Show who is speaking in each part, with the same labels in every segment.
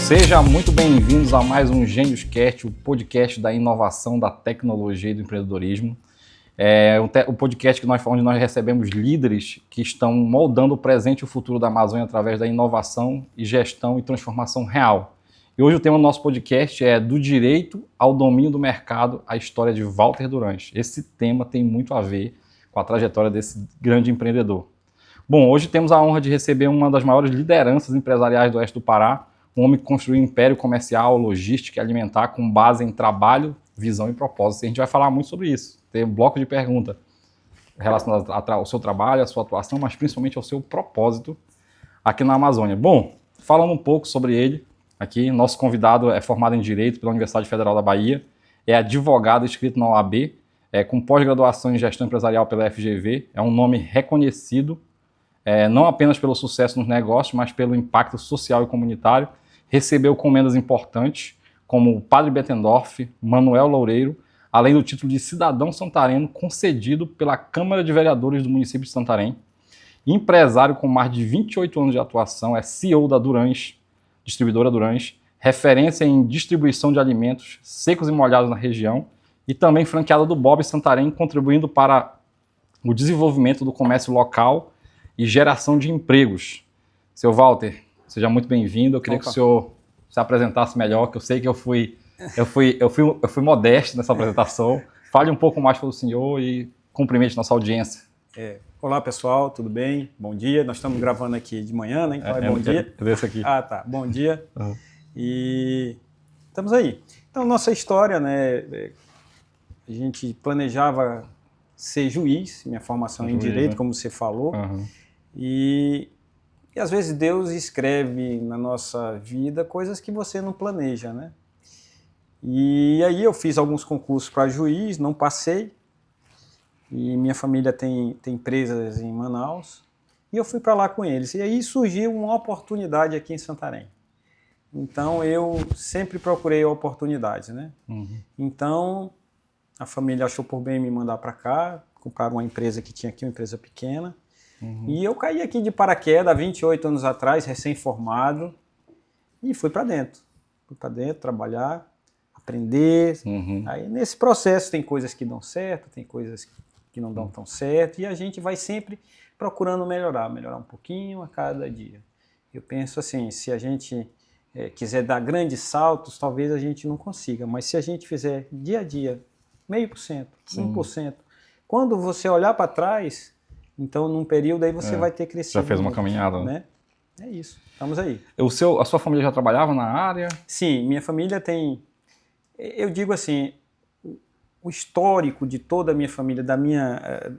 Speaker 1: Sejam muito bem-vindos a mais um GêniosCast, o podcast da inovação, da tecnologia e do empreendedorismo. O podcast onde nós recebemos líderes que estão moldando o presente e o futuro da Amazônia através da inovação e gestão e transformação real. E hoje o tema do nosso podcast é do direito ao domínio do mercado, a história de Walter Durães. Esse tema tem muito a ver com a trajetória desse grande empreendedor. Bom, hoje temos a honra de receber uma das maiores lideranças empresariais do oeste do Pará, um homem que construiu um império comercial, logística e alimentar com base em trabalho, visão e propósito. E a gente vai falar muito sobre isso. Tem um bloco de perguntas relacionadas ao seu trabalho, à sua atuação, mas principalmente ao seu propósito aqui na Amazônia. Bom, falando um pouco sobre ele, aqui, nosso convidado é formado em Direito pela Universidade Federal da Bahia, é advogado inscrito na OAB, com pós-graduação em Gestão Empresarial pela FGV, é um nome reconhecido, não apenas pelo sucesso nos negócios, mas pelo impacto social e comunitário. Recebeu comendas importantes, como o Padre Bettendorf, Manuel Loureiro, além do título de cidadão santareno concedido pela Câmara de Vereadores do município de Santarém. Empresário com mais de 28 anos de atuação, é CEO da Durães, distribuidora Durães, referência em distribuição de alimentos secos e molhados na região e também franqueada do Bob Santarém, contribuindo para o desenvolvimento do comércio local e geração de empregos. Seu Walter, seja muito bem-vindo. Eu queria que o senhor se apresentasse melhor, que eu sei que eu fui modesto nessa apresentação. Fale um pouco mais para o senhor e cumprimente nossa audiência.
Speaker 2: Olá, pessoal, tudo bem? Bom dia. Nós estamos gravando aqui de manhã, né? Então bom dia.
Speaker 1: Desse aqui.
Speaker 2: Ah, tá. Bom dia. Uhum. E estamos aí. Então, nossa história, né? A gente planejava ser juiz, minha formação em Direito, né? Como você falou. Uhum. E às vezes Deus escreve na nossa vida coisas que você não planeja, né? E aí eu fiz alguns concursos para juiz, não passei. E minha família tem empresas em Manaus. E eu fui para lá com eles. E aí surgiu uma oportunidade aqui em Santarém. Então eu sempre procurei oportunidades, né? Uhum. Então a família achou por bem me mandar para cá. Compraram uma empresa que tinha aqui, uma empresa pequena. Uhum. E eu caí aqui de paraquedas há 28 anos atrás, recém-formado, e fui para dentro. Fui para dentro trabalhar, aprender. Uhum. Aí nesse processo tem coisas que dão certo, tem coisas que não dão tão certo, e a gente vai sempre procurando melhorar um pouquinho a cada dia. Eu penso assim, se a gente quiser dar grandes saltos, talvez a gente não consiga, mas se a gente fizer dia a dia, 0,5%, 1%, quando você olhar para trás, então, num período aí você vai ter crescido.
Speaker 1: Já fez uma caminhada,
Speaker 2: né? É isso, estamos aí.
Speaker 1: A sua família já trabalhava na área?
Speaker 2: Sim, minha família tem... Eu digo assim, o histórico de toda a minha família, da minha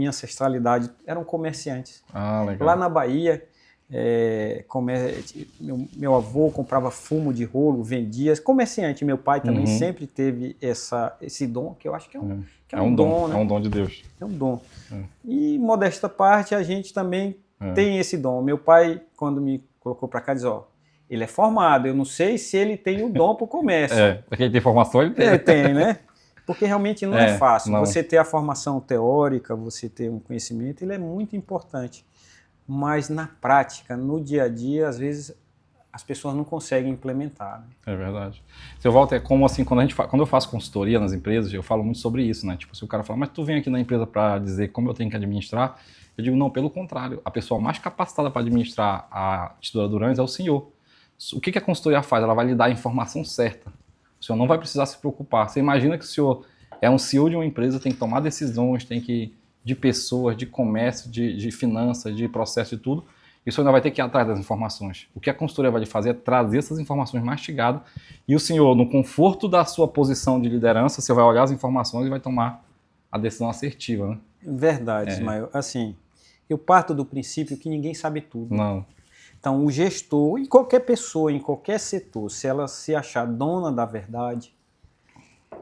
Speaker 2: ancestralidade, eram comerciantes.
Speaker 1: Ah, legal.
Speaker 2: Lá na Bahia, meu avô comprava fumo de rolo, vendia. Comerciante, meu pai também sempre teve esse dom, que eu acho que é um dom, né?
Speaker 1: É um dom de Deus.
Speaker 2: É um dom. E, modesta parte, a gente também tem esse dom. Meu pai, quando me colocou para cá, diz, ele é formado, eu não sei se ele tem o dom para o comércio.
Speaker 1: Porque ele tem formação, ele tem.
Speaker 2: Ele tem, né? Porque realmente não é fácil. Não. Você ter a formação teórica, você ter um conhecimento, ele é muito importante. Mas na prática, no dia a dia, às vezes as pessoas não conseguem implementar. Né?
Speaker 1: É verdade. Seu Walter, como assim, quando eu faço consultoria nas empresas, eu falo muito sobre isso, né? Tipo, se o cara fala, mas tu vem aqui na empresa para dizer como eu tenho que administrar, eu digo, não, pelo contrário, a pessoa mais capacitada para administrar a distribuidora Durães é o senhor. O que a consultoria faz? Ela vai lhe dar a informação certa. O senhor não vai precisar se preocupar. Você imagina que o senhor é um CEO de uma empresa, tem que tomar decisões, de pessoas, de comércio, de finanças, de processo, de tudo. E o senhor ainda vai ter que ir atrás das informações. O que a consultoria vai lhe fazer é trazer essas informações mastigadas e o senhor, no conforto da sua posição de liderança, você vai olhar as informações e vai tomar a decisão assertiva, né?
Speaker 2: Verdade, Ismael. Assim, eu parto do princípio que ninguém sabe tudo.
Speaker 1: Não.
Speaker 2: Então, o gestor e qualquer pessoa, em qualquer setor, se ela se achar dona da verdade,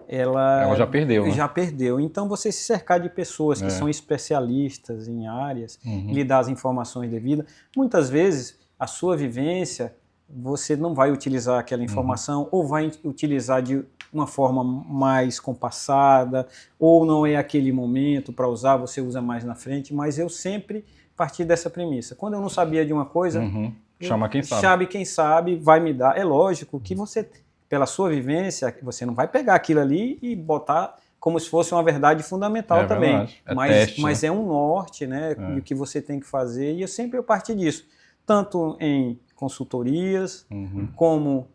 Speaker 2: ela
Speaker 1: já perdeu, né?
Speaker 2: Já perdeu. Então, você se cercar de pessoas que são especialistas em áreas, lhe dar as informações devidas. Muitas vezes, a sua vivência, você não vai utilizar aquela informação ou vai utilizar de uma forma mais compassada ou não é aquele momento para usar, você usa mais na frente. Mas eu sempre parti dessa premissa. Quando eu não sabia de uma coisa,
Speaker 1: Chama quem sabe.
Speaker 2: Chame quem sabe, vai me dar. É lógico que você, pela sua vivência, você não vai pegar aquilo ali e botar como se fosse uma verdade fundamental também. Mas é um norte, né? O que você tem que fazer. E eu parti disso. Tanto em consultorias, como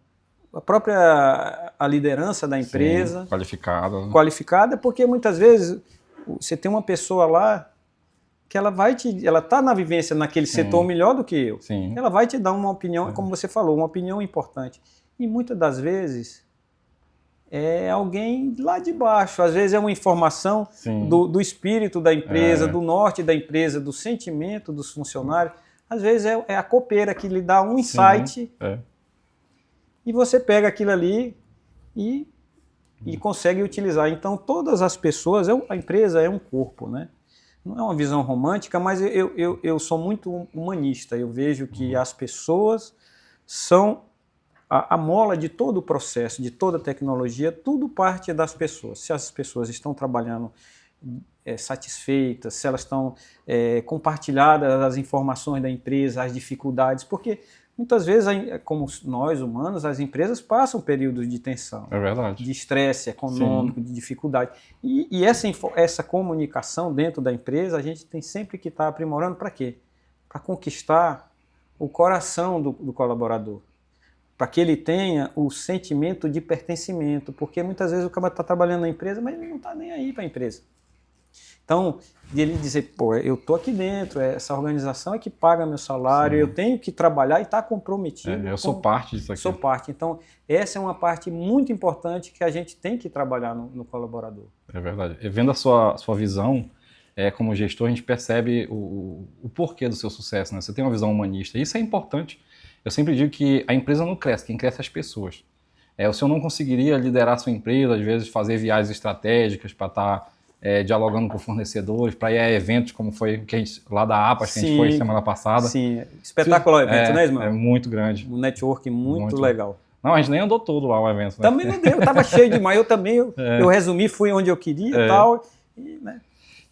Speaker 2: a liderança da empresa.
Speaker 1: Sim,
Speaker 2: qualificada, porque muitas vezes você tem uma pessoa lá que ela está na vivência naquele setor melhor do que eu.
Speaker 1: Sim.
Speaker 2: Ela vai te dar uma opinião, como você falou, uma opinião importante. E muitas das vezes é alguém lá de baixo. Às vezes é uma informação do espírito da empresa, do norte da empresa, do sentimento dos funcionários. Às vezes é a copeira que lhe dá um insight e você pega aquilo ali e consegue utilizar. Então, todas as pessoas, a empresa é um corpo, né? Não é uma visão romântica, mas eu sou muito humanista. Eu vejo que as pessoas são a mola de todo o processo, de toda a tecnologia, tudo parte das pessoas. Se as pessoas estão trabalhando satisfeitas, se elas estão compartilhadas as informações da empresa, as dificuldades, porque muitas vezes, como nós humanos, as empresas passam períodos de tensão, de estresse econômico, de dificuldade. E essa comunicação dentro da empresa, a gente tem sempre que estar aprimorando para quê? Para conquistar o coração do colaborador, para que ele tenha o sentimento de pertencimento, porque muitas vezes o cara está trabalhando na empresa, mas ele não está nem aí para a empresa. Então, ele dizer, pô, eu estou aqui dentro, essa organização é que paga meu salário, eu tenho que trabalhar e estar comprometido.
Speaker 1: Eu sou parte disso aqui.
Speaker 2: Sou parte. Então, essa é uma parte muito importante que a gente tem que trabalhar no colaborador.
Speaker 1: É verdade. E vendo a sua visão, como gestor, a gente percebe o porquê do seu sucesso, né? Você tem uma visão humanista. Isso é importante. Eu sempre digo que a empresa não cresce, quem cresce é as pessoas. O senhor não conseguiria liderar a sua empresa, às vezes fazer viagens estratégicas para estar dialogando com fornecedores, para ir a eventos como foi que a gente, lá da APAS, que a gente foi semana passada.
Speaker 2: Sim, espetacular evento, né, Ismael?
Speaker 1: É muito grande.
Speaker 2: Um network muito legal.
Speaker 1: Não, a gente nem andou todo lá o evento. Né?
Speaker 2: Também não deu, estava cheio demais. Eu também, eu resumi, fui onde eu queria e tal.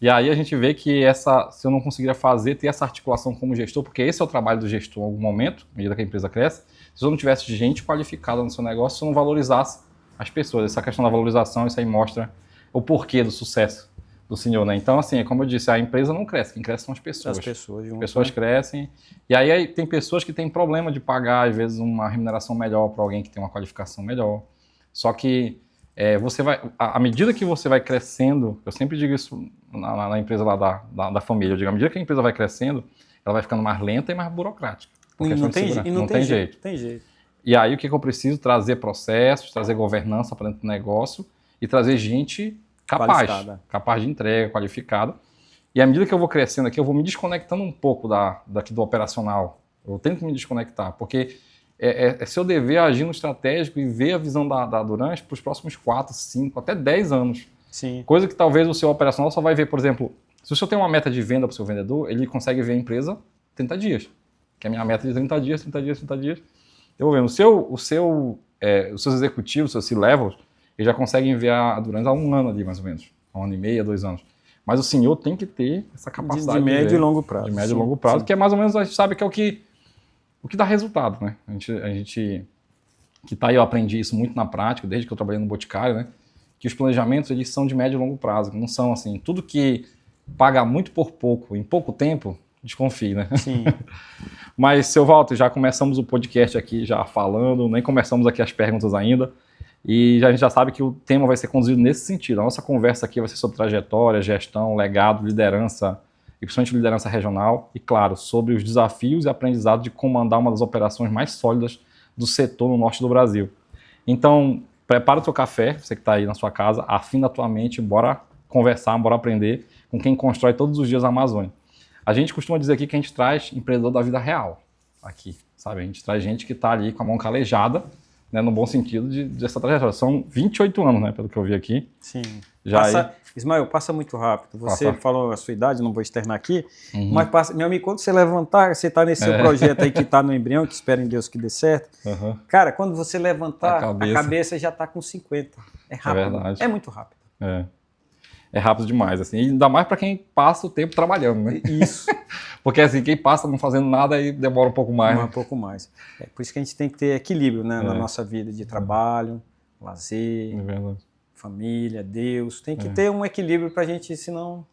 Speaker 1: E aí a gente vê que se eu não conseguiria ter essa articulação como gestor, porque esse é o trabalho do gestor em algum momento, à medida que a empresa cresce, se eu não tivesse gente qualificada no seu negócio, se eu não valorizasse as pessoas. Essa questão da valorização, isso aí mostra o porquê do sucesso do senhor, né? Então, assim, como eu disse, a empresa não cresce, quem cresce são as pessoas.
Speaker 2: As pessoas.
Speaker 1: As pessoas crescem, e aí tem pessoas que têm problema de pagar, às vezes, uma remuneração melhor para alguém que tem uma qualificação melhor. Só que você vai, à medida que você vai crescendo, eu sempre digo isso na empresa lá da família, eu digo, à medida que a empresa vai crescendo, ela vai ficando mais lenta e mais burocrática.
Speaker 2: Não tem jeito.
Speaker 1: E aí o que eu preciso? Trazer processos, trazer governança para dentro do negócio e trazer gente capaz de entrega, qualificada. E à medida que eu vou crescendo aqui, eu vou me desconectando um pouco daqui do operacional. Eu tenho que me desconectar, porque é seu dever agir no estratégico e ver a visão da Durante para os próximos 4, 5, até 10 anos.
Speaker 2: Sim.
Speaker 1: Coisa que talvez o seu operacional só vai ver, por exemplo, se o senhor tem uma meta de venda para o seu vendedor, ele consegue ver a empresa 30 dias. Que é a minha meta de 30 dias. Eu vou vendo, os seus executivos, os seus C-levels, eles já conseguem ver a Durante há um ano ali, mais ou menos. 1 ano e meio, 2 anos. Mas o senhor tem que ter essa capacidade
Speaker 2: de médio e longo prazo.
Speaker 1: De médio e longo prazo, que é mais ou menos, a gente sabe que é o que dá resultado, né? A gente que está aí, eu aprendi isso muito na prática, desde que eu trabalhei no Boticário, né? Que os planejamentos, eles são de médio e longo prazo, não são assim, tudo que paga muito por pouco, em pouco tempo, desconfie, né?
Speaker 2: Sim.
Speaker 1: Mas, seu Walter, já começamos o podcast aqui já falando, nem começamos aqui as perguntas ainda, e a gente já sabe que o tema vai ser conduzido nesse sentido. A nossa conversa aqui vai ser sobre trajetória, gestão, legado, liderança, e principalmente liderança regional, e claro, sobre os desafios e aprendizados de comandar uma das operações mais sólidas do setor no norte do Brasil. Então, prepara o seu café, você que está aí na sua casa, afina a tua mente, bora conversar, bora aprender com quem constrói todos os dias a Amazônia. A gente costuma dizer aqui que a gente traz empreendedor da vida real aqui, sabe? A gente traz gente que está ali com a mão calejada, né, no bom sentido dessa trajetória. São 28 anos, né, pelo que eu vi aqui.
Speaker 2: Sim. Ismael, passa muito rápido. Você falou a sua idade, não vou externar aqui, mas passa, meu amigo, quando você levantar, você está nesse seu projeto aí que está no embrião, que espera em Deus que dê certo. Cara, quando você levantar, a cabeça já está com 50. É rápido.
Speaker 1: É verdade.
Speaker 2: É muito rápido.
Speaker 1: é rápido demais, assim. E ainda mais para quem passa o tempo trabalhando, né?
Speaker 2: Isso.
Speaker 1: Porque assim, quem passa não fazendo nada aí demora um pouco mais.
Speaker 2: Um pouco mais. É por isso que a gente tem que ter equilíbrio, né, na nossa vida de trabalho, lazer, família, Deus. Tem que ter um equilíbrio para a gente, senão...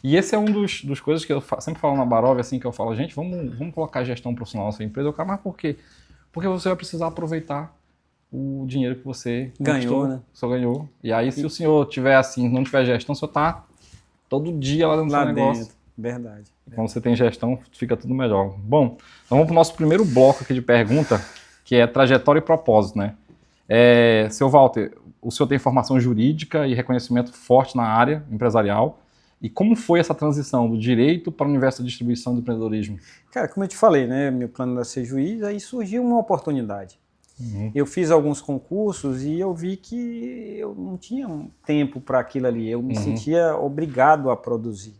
Speaker 1: E esse é um dos coisas que eu sempre falo na Barov, assim, que eu falo, gente, vamos colocar gestão profissional na sua empresa. Eu falo, mas por quê? Porque você vai precisar aproveitar o dinheiro que você
Speaker 2: ganhou, né?
Speaker 1: Só ganhou. E aí, se o senhor tiver assim, não tiver gestão, o senhor tá todo dia lá dentro do seu negócio.
Speaker 2: Verdade.
Speaker 1: Quando você tem gestão, fica tudo melhor. Bom, então vamos para o nosso primeiro bloco aqui de pergunta, que é trajetória e propósito, né? Seu Walter, o senhor tem formação jurídica e reconhecimento forte na área empresarial. E como foi essa transição do direito para o universo da distribuição do empreendedorismo?
Speaker 2: Cara, como eu te falei, né? Meu plano era ser juiz, aí surgiu uma oportunidade. Eu fiz alguns concursos e eu vi que eu não tinha tempo para aquilo ali. Eu me sentia obrigado a produzir.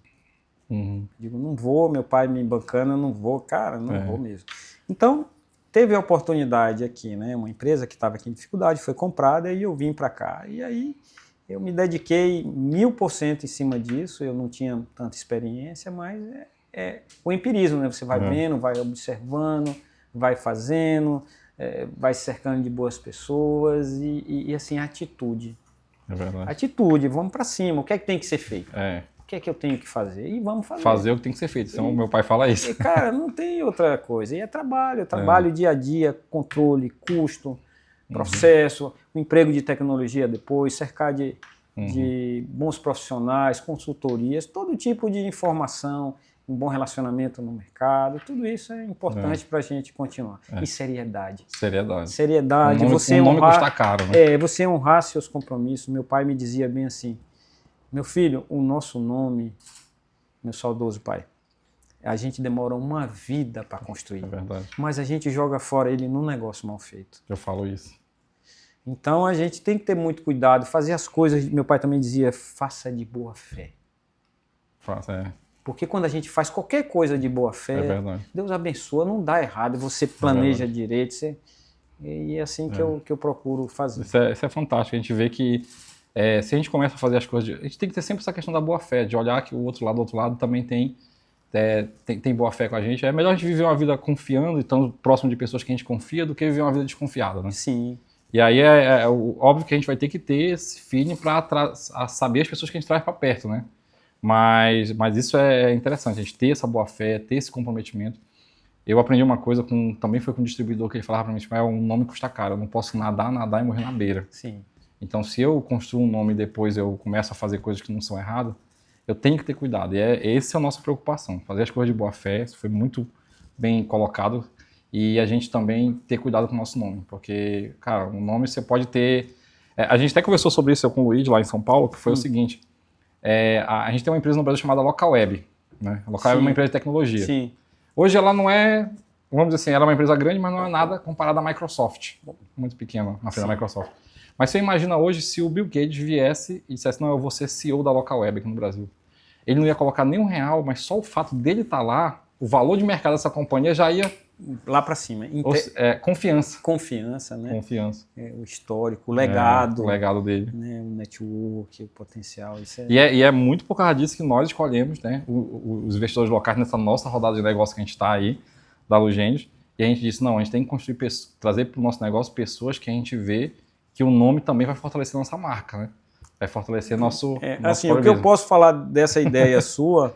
Speaker 2: Digo, não vou, meu pai me bancando, eu não vou, cara, não vou mesmo. Então, teve a oportunidade aqui, né? Uma empresa que estava aqui em dificuldade, foi comprada e eu vim para cá. E aí eu me dediquei 1000% em cima disso, eu não tinha tanta experiência, mas é o empirismo, né? Você vai vendo, vai observando, vai fazendo, vai se cercando de boas pessoas e assim, atitude.
Speaker 1: É verdade.
Speaker 2: Atitude, vamos para cima, o que é que tem que ser feito? O que é que eu tenho que fazer? E vamos fazer.
Speaker 1: Fazer o que tem que ser feito, senão meu pai fala isso.
Speaker 2: E, cara, não tem outra coisa. E é trabalho dia a dia, controle, custo, processo, o emprego de tecnologia depois, cercar de bons profissionais, consultorias, todo tipo de informação, um bom relacionamento no mercado, tudo isso é importante para a gente continuar. E seriedade. Seriedade.
Speaker 1: O nome custa caro, né?
Speaker 2: Você honrar seus compromissos. Meu pai me dizia bem assim, meu filho, o nosso nome, meu saudoso pai, a gente demora uma vida para construir.
Speaker 1: É verdade.
Speaker 2: Mas a gente joga fora ele num negócio mal feito.
Speaker 1: Eu falo isso.
Speaker 2: Então a gente tem que ter muito cuidado, fazer as coisas, meu pai também dizia, faça de boa fé. Porque quando a gente faz qualquer coisa de boa fé, Deus abençoa, não dá errado, você planeja direito, e é assim que eu procuro fazer.
Speaker 1: Isso é fantástico, a gente vê que se a gente começa a fazer as coisas, a gente tem que ter sempre essa questão da boa fé, de olhar que o outro lado também tem boa fé com a gente. É melhor a gente viver uma vida confiando e estando próximo de pessoas que a gente confia do que viver uma vida desconfiada, né?
Speaker 2: Sim.
Speaker 1: E aí óbvio que a gente vai ter que ter esse feeling para saber as pessoas que a gente traz para perto, né? Mas isso é interessante, a gente ter essa boa fé, ter esse comprometimento. Eu aprendi uma coisa, também foi com um distribuidor que ele falava para mim, tipo, um nome custa caro, eu não posso nadar e morrer na beira.
Speaker 2: Sim.
Speaker 1: Então, se eu construo um nome e depois eu começo a fazer coisas que não são erradas, eu tenho que ter cuidado. E essa é a nossa preocupação, fazer as coisas de boa fé, isso foi muito bem colocado. E a gente também ter cuidado com o nosso nome, porque, cara, o nome você pode ter... a gente até conversou sobre isso com o Luiz lá em São Paulo, que foi o seguinte, a gente tem uma empresa no Brasil chamada Localweb, né? A Localweb é uma empresa de tecnologia.
Speaker 2: Sim.
Speaker 1: Hoje ela não é, vamos dizer assim, ela é uma empresa grande, mas não é nada comparada à Microsoft, muito pequena na frente da Microsoft. Mas você imagina hoje se o Bill Gates viesse e dissesse, não, eu vou ser CEO da Localweb aqui no Brasil. Ele não ia colocar nem R$1, mas só o fato dele estar lá, o valor de mercado dessa companhia já ia...
Speaker 2: lá para cima.
Speaker 1: Confiança.
Speaker 2: Confiança, né?
Speaker 1: Confiança.
Speaker 2: O histórico, o legado.
Speaker 1: O legado dele.
Speaker 2: Né? O network, o potencial. Isso
Speaker 1: e é muito por causa disso que nós escolhemos, né, os investidores locais nessa nossa rodada de negócio que a gente está aí, da Lugênios. E a gente disse, não, a gente tem que construir, trazer para o nosso negócio pessoas que a gente vê que o nome também vai fortalecer nossa marca, né? Vai fortalecer nosso
Speaker 2: assim, o que eu posso falar dessa ideia sua,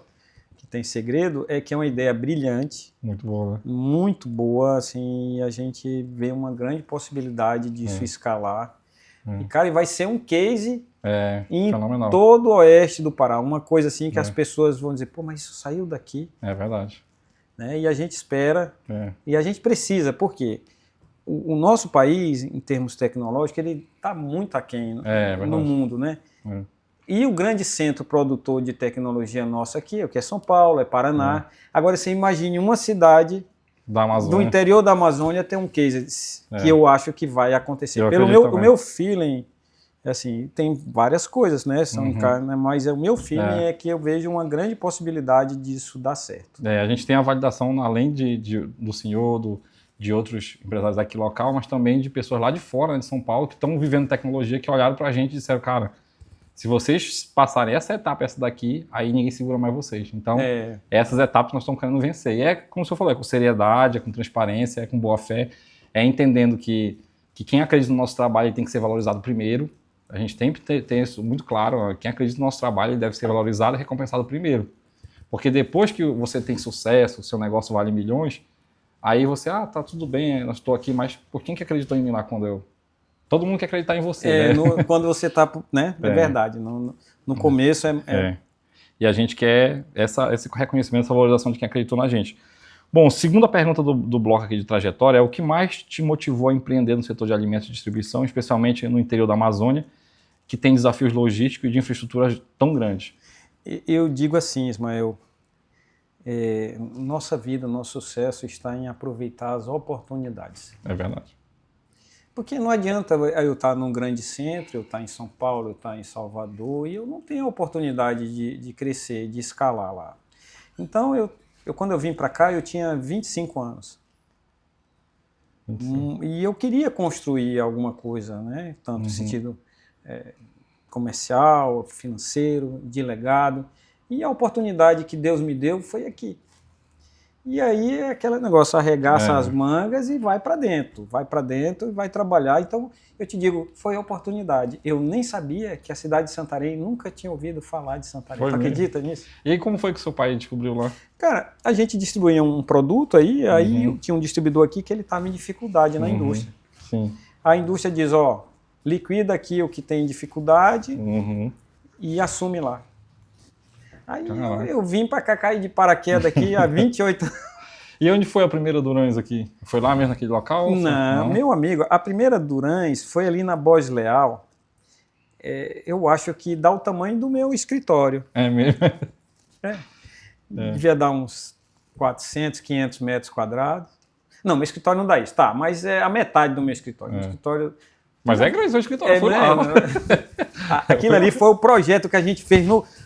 Speaker 2: que tem segredo, é que é uma ideia brilhante.
Speaker 1: Muito boa, né?
Speaker 2: Muito boa, assim, a gente vê uma grande possibilidade disso escalar. E, cara, vai ser um case em
Speaker 1: fenomenal.
Speaker 2: todo o oeste do Pará. Uma coisa assim que as pessoas vão dizer, pô, mas isso saiu daqui.
Speaker 1: É verdade.
Speaker 2: Né? E a gente espera, e a gente precisa, por quê? O nosso país, em termos tecnológicos, ele está muito aquém no mundo, né? E o grande centro produtor de tecnologia nosso aqui, que é São Paulo, é Paraná. Agora, você imagine uma cidade do interior da Amazônia ter um case que eu acho que vai acontecer. O meu feeling, assim, tem várias coisas, né? Mas o meu feeling é que eu vejo uma grande possibilidade disso dar certo.
Speaker 1: A gente tem a validação, além do senhor, de outros empresários aqui local, mas também de pessoas lá de fora, né, de São Paulo, que estão vivendo tecnologia, que olharam para a gente e disseram, cara, Se vocês passarem essa etapa, essa daqui, aí ninguém segura mais vocês. Então, essas etapas nós estamos querendo vencer. E é, como o senhor falou, é com seriedade, é com transparência, é com boa fé, é entendendo que quem acredita no nosso trabalho tem que ser valorizado primeiro. A gente tem que ter isso muito claro. Quem acredita no nosso trabalho ele deve ser valorizado e recompensado primeiro. Porque depois que você tem sucesso, o seu negócio vale milhões, aí você, tá tudo bem, eu estou aqui, mas por quem que acreditou em mim lá quando eu... Todo mundo quer acreditar em você, né?
Speaker 2: Quando você está, né? É verdade. No começo
Speaker 1: E a gente quer esse reconhecimento, essa valorização de quem acreditou na gente. Bom, segunda pergunta do bloco aqui de trajetória é o que mais te motivou a empreender no setor de alimentos e distribuição, especialmente no interior da Amazônia, que tem desafios logísticos e de infraestrutura tão grandes?
Speaker 2: Eu digo assim, Ismael, nossa vida, nosso sucesso está em aproveitar as oportunidades.
Speaker 1: É verdade.
Speaker 2: Porque não adianta eu estar num grande centro, eu estar em São Paulo, eu estar em Salvador, e eu não tenho a oportunidade de crescer, de escalar lá. Então, quando eu vim para cá, eu tinha 25 anos. 25. E eu queria construir alguma coisa, né? Tanto no sentido comercial, financeiro, de legado. E a oportunidade que Deus me deu foi aqui. E aí é aquele negócio, arregaça as mangas e vai para dentro e vai trabalhar. Então, eu te digo, foi a oportunidade. Eu nem sabia que a cidade de Santarém, nunca tinha ouvido falar de Santarém. Tu acredita nisso?
Speaker 1: E aí como foi que seu pai descobriu lá?
Speaker 2: Cara, a gente distribuía um produto aí tinha um distribuidor aqui que ele estava em dificuldade na indústria.
Speaker 1: Sim.
Speaker 2: A indústria diz, liquida aqui o que tem dificuldade e assume lá. Aí eu vim para cá, cair de paraquedas aqui há 28 anos.
Speaker 1: E onde foi a primeira Durães aqui? Foi lá mesmo naquele local?
Speaker 2: Não, meu amigo, a primeira Durães foi ali na Borges Leal. Eu acho que dá o tamanho do meu escritório.
Speaker 1: É mesmo?
Speaker 2: Devia dar uns 400, 500 metros quadrados. Não, meu escritório não dá isso, tá, mas é a metade do meu escritório. Meu escritório...
Speaker 1: Mas é grande, seu escritório foi lá.
Speaker 2: Aquilo ali foi o projeto que a gente fez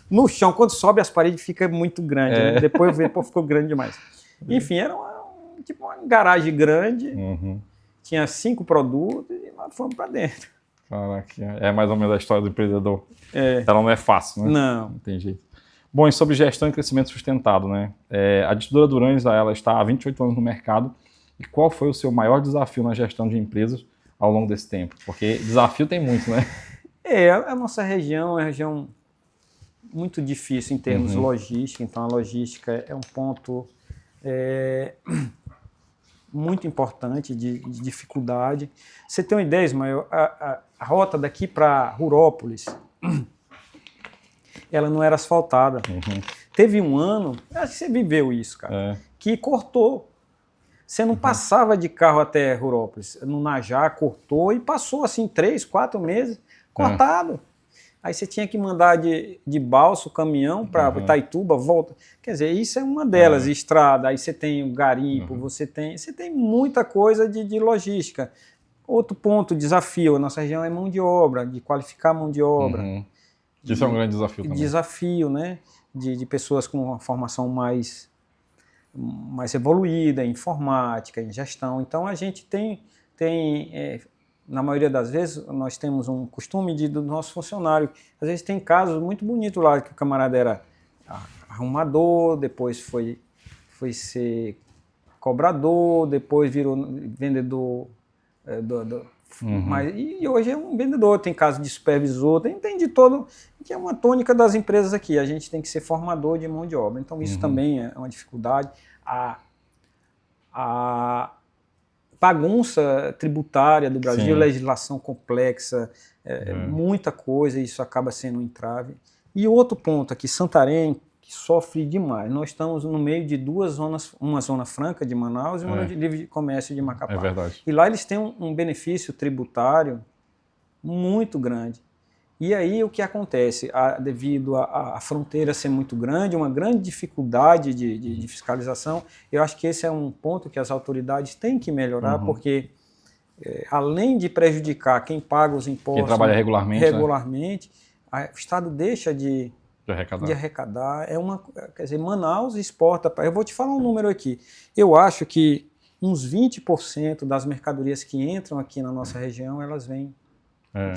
Speaker 2: no chão. Quando sobe as paredes fica muito grande. Né? Depois ficou grande demais. Enfim, era uma garagem grande. Tinha 5 produtos e nós fomos para dentro.
Speaker 1: Caraca, é mais ou menos a história do empreendedor. Ela não é fácil, né?
Speaker 2: Não.
Speaker 1: Não tem jeito. Bom, e sobre gestão e crescimento sustentado, né? A distribuidora Durães, ela está há 28 anos no mercado. E qual foi o seu maior desafio na gestão de empresas ao longo desse tempo? Porque desafio tem muito, né?
Speaker 2: A nossa região é uma região muito difícil em termos logísticos, então a logística é um ponto muito importante de dificuldade. Você tem uma ideia, Ismael, a rota daqui para Rurópolis, ela não era asfaltada. Teve um ano, acho que você viveu isso, cara, que cortou. Você não passava de carro até Rurópolis, no Najá, cortou e passou assim 3, 4 meses cortado. Aí você tinha que mandar de balsa o caminhão para Itaituba, volta. Quer dizer, isso é uma delas, estrada, aí você tem o garimpo, você tem muita coisa de logística. Outro ponto, desafio, a nossa região é mão de obra, de qualificar mão de obra.
Speaker 1: Isso é um grande desafio também.
Speaker 2: Desafio, né? De pessoas com uma formação mais evoluída em informática, em gestão. Então, a gente tem na maioria das vezes, nós temos um costume do nosso funcionário. Às vezes tem casos muito bonitos lá, que o camarada era arrumador, depois foi ser cobrador, depois virou vendedor, e hoje é um vendedor, tem caso de supervisor, tem de todo, que é uma tônica das empresas aqui. A gente tem que ser formador de mão de obra. Então, isso também é uma dificuldade. A bagunça tributária do Brasil, legislação complexa, muita coisa, isso acaba sendo um entrave. E outro ponto aqui, Santarém, que sofre demais. Nós estamos no meio de 2 zonas, uma zona franca de Manaus e uma de livre comércio de Macapá.
Speaker 1: É verdade.
Speaker 2: E lá eles têm um benefício tributário muito grande. E aí o que acontece? Devido à fronteira ser muito grande, uma grande dificuldade de fiscalização, eu acho que esse é um ponto que as autoridades têm que melhorar, porque além de prejudicar quem paga os impostos...
Speaker 1: Quem trabalha regularmente,
Speaker 2: o Estado deixa de arrecadar. Quer dizer, Manaus exporta... Eu vou te falar um número aqui. Eu acho que uns 20% das mercadorias que entram aqui na nossa região, elas vêm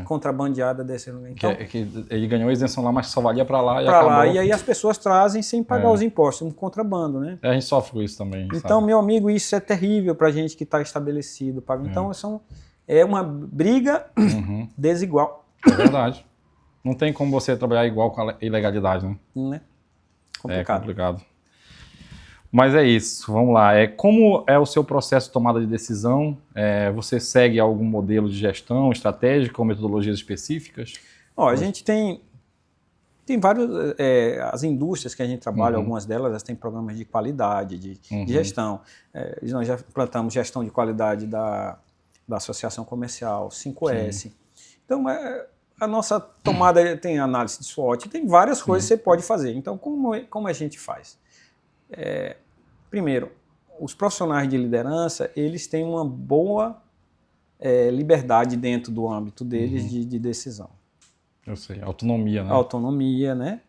Speaker 2: contrabandeada desse lugar. Então,
Speaker 1: que ele ganhou a isenção lá, mas só valia para lá e
Speaker 2: pra
Speaker 1: acabou.
Speaker 2: lá, e aí as pessoas trazem sem pagar os impostos, um contrabando, né?
Speaker 1: A gente sofre com isso também.
Speaker 2: Então,
Speaker 1: sabe?
Speaker 2: meu amigo, isso é terrível para a gente que está estabelecido. Então, é uma briga desigual.
Speaker 1: É verdade. Não tem como você trabalhar igual com a ilegalidade, né?
Speaker 2: Complicado.
Speaker 1: É complicado. Mas é isso, vamos lá. Como é o seu processo de tomada de decisão? Você segue algum modelo de gestão estratégica ou metodologias específicas?
Speaker 2: A gente tem vários... as indústrias que a gente trabalha, algumas delas, elas têm programas de qualidade, de gestão. Nós já implantamos gestão de qualidade da Associação Comercial, 5S. Sim. Então, a nossa tomada tem análise de SWOT, tem várias coisas que você pode fazer. Então, como a gente faz? Primeiro, os profissionais de liderança, eles têm uma boa liberdade dentro do âmbito deles de decisão.
Speaker 1: Eu sei, autonomia, né?
Speaker 2: Autonomia, né?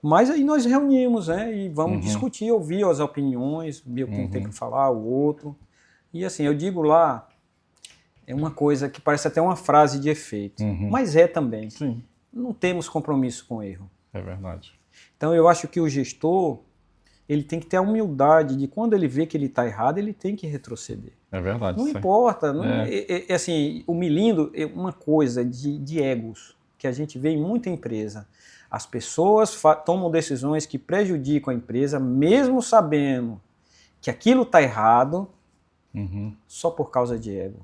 Speaker 2: Mas aí nós reunimos, né? E vamos discutir, ouvir as opiniões, ver o que tem que falar, o outro. E assim, eu digo lá, é uma coisa que parece até uma frase de efeito, mas é também.
Speaker 1: Sim.
Speaker 2: Não temos compromisso com o erro.
Speaker 1: É verdade.
Speaker 2: Então eu acho que o gestor, ele tem que ter a humildade de quando ele vê que ele está errado, ele tem que retroceder.
Speaker 1: É verdade.
Speaker 2: Não importa. Assim, o Milindo é uma coisa de egos que a gente vê em muita empresa. As pessoas tomam decisões que prejudicam a empresa, mesmo sabendo que aquilo está errado, só por causa de ego.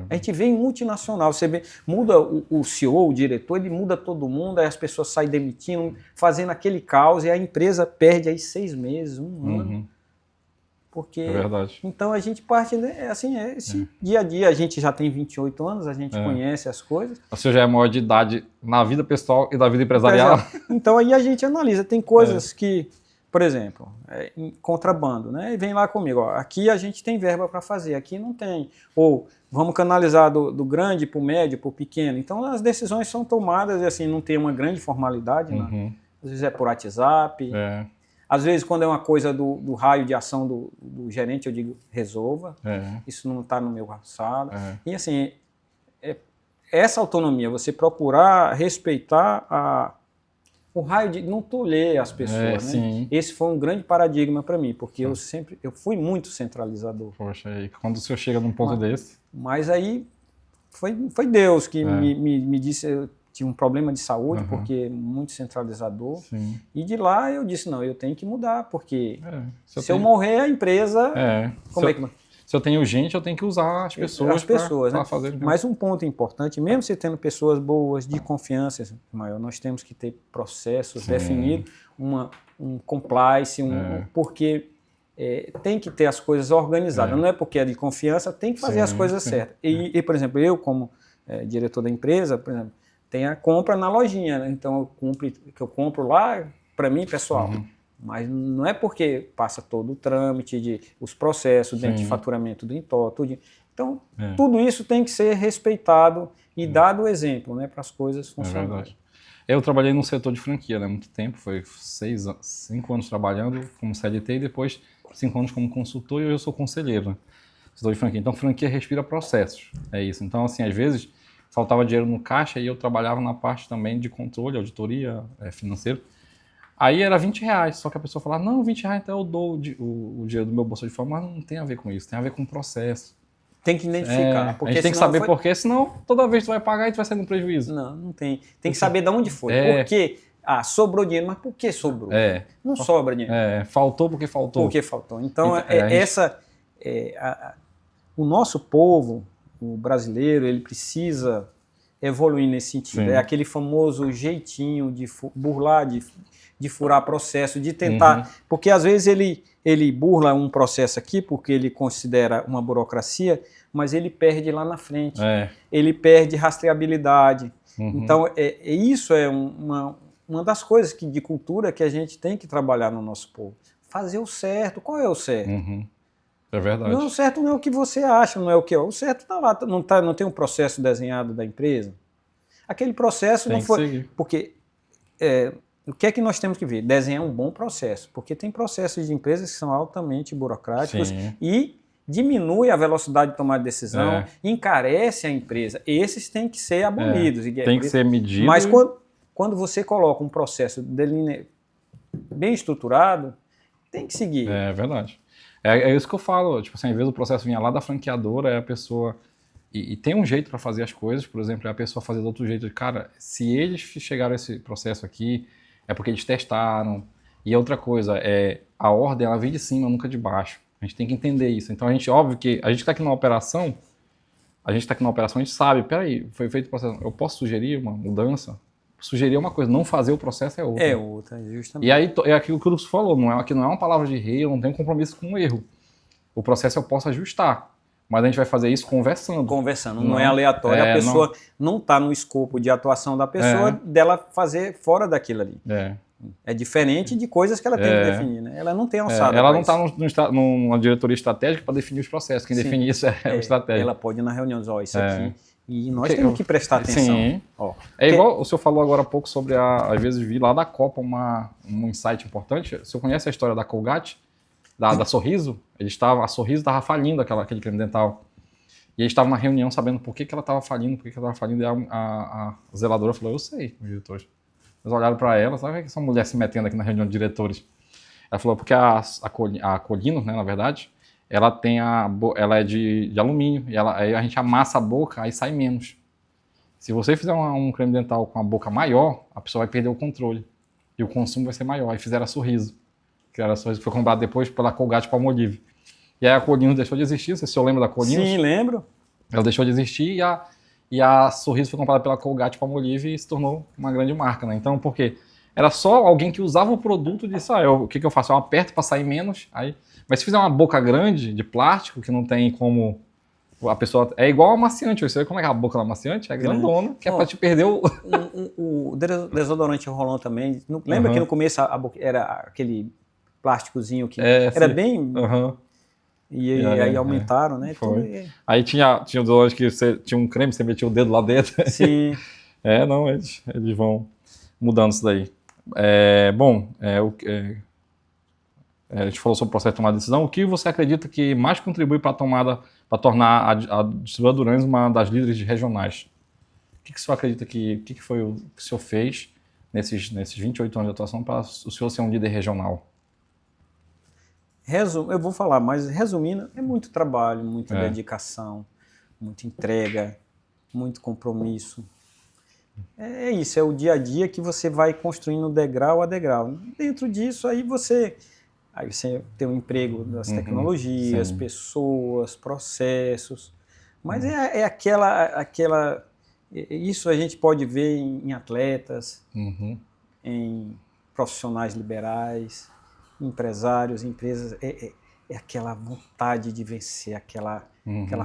Speaker 2: A gente vê em multinacional, você vê, muda o CEO, o diretor, ele muda todo mundo, aí as pessoas saem demitindo, fazendo aquele caos, e a empresa perde aí 6 meses, um ano. Porque,
Speaker 1: é verdade.
Speaker 2: Então a gente parte, esse dia a dia, a gente já tem 28 anos, a gente conhece as coisas.
Speaker 1: Você já é maior de idade na vida pessoal e na vida empresarial.
Speaker 2: Então aí a gente analisa, tem coisas que, por exemplo, em contrabando, né? E vem lá comigo, aqui a gente tem verba para fazer, aqui não tem. Ou vamos canalizar do grande para o médio, para o pequeno. Então as decisões são tomadas, assim, não tem uma grande formalidade, né? Às vezes é por WhatsApp. Às vezes, quando é uma coisa do raio de ação do gerente, eu digo, resolva. Isso não está no meu passado. E assim, essa autonomia, você procurar respeitar o raio de... não tolher as pessoas, né? Esse foi um grande paradigma para mim, porque eu fui muito centralizador.
Speaker 1: Poxa, aí quando o senhor chega num ponto desse...
Speaker 2: Mas aí foi Deus que me disse... Eu tinha um problema de saúde, porque muito centralizador. E de lá eu disse, não, eu tenho que mudar, porque se eu morrer, a empresa... Se eu tenho gente, eu tenho que usar as pessoas para fazer. Mas um ponto importante, mesmo você tendo pessoas boas, de confiança maior, nós temos que ter processos definidos, um compliance, porque tem que ter as coisas organizadas. Não é porque é de confiança, tem que fazer as coisas certas. E, por exemplo, eu como diretor da empresa, por exemplo, tem a compra na lojinha, né? Então eu compro lá para mim, pessoal. Mas não é porque passa todo o trâmite, os processos dentro de faturamento do Intó, tudo. Então, tudo isso tem que ser respeitado e dado o exemplo, né, para as coisas funcionarem.
Speaker 1: Verdade. Eu trabalhei no setor de franquia, né, muito tempo, foi 5 anos trabalhando como CLT e depois 5 anos como consultor, e hoje eu sou conselheiro, né, setor de franquia. Então, franquia respira processos, é isso. Então, assim, às vezes faltava dinheiro no caixa e eu trabalhava na parte também de controle, auditoria financeira. Aí era R$20, só que a pessoa falava, não, R$20 então eu dou o dinheiro do meu bolso de forma, mas não tem a ver com isso, tem a ver com o processo.
Speaker 2: Tem que identificar.
Speaker 1: Porque a gente tem que saber por quê, senão toda vez que tu vai pagar, tu vai sair no prejuízo.
Speaker 2: Não tem. Tem que saber de onde foi. Por quê? Sobrou dinheiro, mas por que sobrou? Não sobra dinheiro.
Speaker 1: Faltou porque faltou.
Speaker 2: Porque faltou. Então, o nosso povo, o brasileiro, ele precisa evoluir nesse sentido. Sim. É aquele famoso jeitinho de burlar, de furar processo, de tentar... Porque às vezes ele burla um processo aqui porque ele considera uma burocracia, mas ele perde lá na frente. Ele perde rastreabilidade. Então, isso é uma das coisas de cultura que a gente tem que trabalhar no nosso povo. Fazer o certo. Qual é o certo?
Speaker 1: É verdade.
Speaker 2: Não, o certo não é o que você acha, não é o que é. O certo está lá, não tem um processo desenhado da empresa. Aquele processo não foi... Seguir. Porque o que é que nós temos que ver? Desenhar um bom processo. Porque tem processos de empresas que são altamente burocráticos e diminui a velocidade de tomar decisão, encarece a empresa. Esses têm que ser abolidos.
Speaker 1: Tem que ser medido.
Speaker 2: Mas quando você coloca um processo bem estruturado, tem que seguir.
Speaker 1: É verdade. É isso que eu falo. Tipo assim, às vezes o processo vinha lá da franqueadora, a pessoa... E tem um jeito para fazer as coisas, por exemplo, é a pessoa fazer do outro jeito. Cara, se eles chegaram a esse processo aqui, é porque eles testaram. E outra coisa, a ordem ela vem de cima, nunca de baixo. A gente tem que entender isso. Então, óbvio que a gente está aqui na operação, a gente sabe, peraí, foi feito o processo, eu posso sugerir uma mudança? Sugerir é uma coisa, não fazer o processo é outra.
Speaker 2: É outra, justamente.
Speaker 1: E aí, é aquilo que o Lúcio falou, aqui não é uma palavra de rei, eu não tenho compromisso com o erro. O processo eu posso ajustar. Mas a gente vai fazer isso conversando.
Speaker 2: Conversando, não é aleatório. A pessoa não está no escopo de atuação da pessoa, dela fazer fora daquilo ali. É diferente de coisas que ela tem que definir, né? Ela não tem alçada.
Speaker 1: Ela não está numa diretoria estratégica para definir os processos. Quem define isso é o estratégico.
Speaker 2: Ela pode ir na reunião dizer, isso aqui. E nós temos que prestar atenção.
Speaker 1: Sim. Igual o senhor falou agora há pouco sobre, às vezes, vir lá da Copa um insight importante. O senhor conhece a história da Colgate? Da Sorriso? A Sorriso estava falindo aquele creme dental. E eles estavam na reunião sabendo por que ela estava falindo, E a zeladora falou, eu sei, os diretores. Eles olharam para ela, sabe que essa mulher se metendo aqui na reunião de diretores? Ela falou, porque a Colino, né, na verdade, ela é de alumínio, e aí a gente amassa a boca, aí sai menos. Se você fizer um creme dental com a boca maior, a pessoa vai perder o controle. E o consumo vai ser maior. Aí fizeram a Sorriso. Que era a Sorriso que foi comprada depois pela Colgate Palmolive. E aí a Colino deixou de existir. Você se lembra da Colino?
Speaker 2: Sim, lembro.
Speaker 1: Ela deixou de existir e a Sorriso foi comprada pela Colgate Palmolive e se tornou uma grande marca, né? Então, por quê? Era só alguém que usava o produto e disse, o que eu faço? Eu aperto para sair menos. Mas se fizer uma boca grande de plástico, que não tem como... A pessoa... É igual a amaciante. Você vê como é que a boca da amaciante? É grandona, que é para te perder o...
Speaker 2: O desodorante Rolon também. Lembra que no começo a boca era aquele plásticozinho que era bem... E aí aumentaram, né?
Speaker 1: Foi. Aí tinha desodorante que tinha um creme, você metia o dedo lá dentro.
Speaker 2: Sim.
Speaker 1: Eles vão mudando isso daí. A gente falou sobre o processo de tomar decisão. O que você acredita que mais contribui para tornar a distribuidora Durães uma das líderes regionais? O que o senhor acredita que foi o que o senhor fez nesses 28 anos de atuação para o senhor ser um líder regional?
Speaker 2: Eu vou falar, mas resumindo, é muito trabalho, muita dedicação, muita entrega, muito compromisso. É isso, é o dia a dia que você vai construindo degrau a degrau. Dentro disso, aí você tem o emprego das tecnologias, pessoas, processos, mas é aquela... Isso a gente pode ver em atletas, em profissionais liberais, empresários, empresas, é aquela vontade de vencer, aquela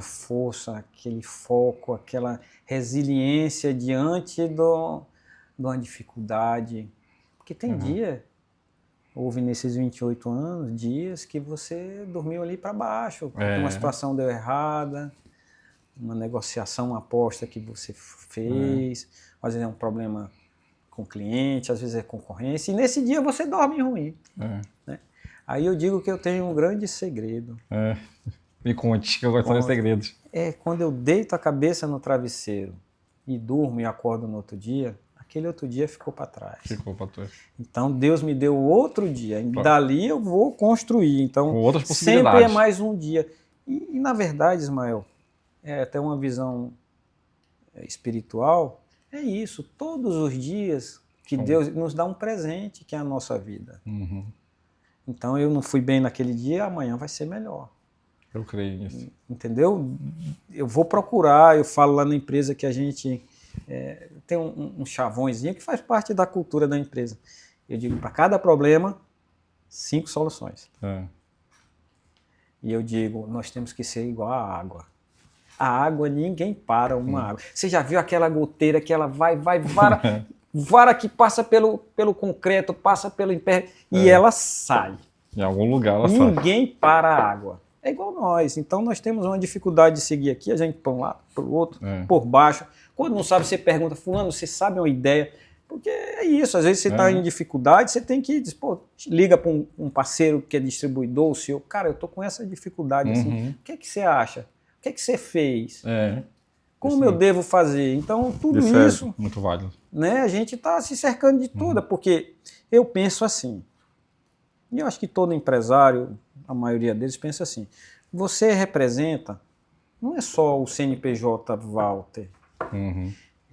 Speaker 2: força, aquele foco, aquela resiliência diante de uma dificuldade. Porque tem houve nesses 28 anos, dias que você dormiu ali para baixo, porque uma situação deu errada, uma negociação, uma aposta que você fez, às vezes é um problema com o cliente, às vezes é concorrência, e nesse dia você dorme ruim. Né? Aí eu digo que eu tenho um grande segredo.
Speaker 1: Me conte, que eu gosto de segredos.
Speaker 2: Quando eu deito a cabeça no travesseiro e durmo e acordo no outro dia, aquele outro dia ficou para trás. Então Deus me deu outro dia, e dali eu vou construir. Então,
Speaker 1: com outras possibilidades.
Speaker 2: Sempre é mais um dia. E na verdade, Ismael, é até uma visão espiritual, é isso, todos os dias que Deus nos dá um presente, que é a nossa vida. Então eu não fui bem naquele dia, amanhã vai ser melhor.
Speaker 1: Eu creio nisso.
Speaker 2: Entendeu? Eu vou procurar, eu falo lá na empresa que a gente tem um chavõezinho que faz parte da cultura da empresa. Eu digo, para cada problema, 5 soluções. E eu digo, nós temos que ser igual à água. A água, ninguém para uma água. Você já viu aquela goteira que ela vai, vara que passa pelo concreto, passa pelo império, e ela sai.
Speaker 1: Em algum lugar ela sai.
Speaker 2: Ninguém para a água. É igual nós. Então nós temos uma dificuldade de seguir aqui, a gente para um lado, para o outro, por baixo. Quando não sabe, você pergunta, fulano, você sabe uma ideia? Porque é isso, às vezes você está em dificuldade, você tem que, pô, liga para um parceiro que é distribuidor, o seu, cara, eu estou com essa dificuldade, assim, o que é que você acha? O que é que você fez? Como eu devo fazer? Então, tudo isso
Speaker 1: muito válido.
Speaker 2: Né, a gente está se cercando de tudo, porque eu penso assim, e eu acho que todo empresário, a maioria deles pensa assim, você representa, não é só o CNPJ Walter.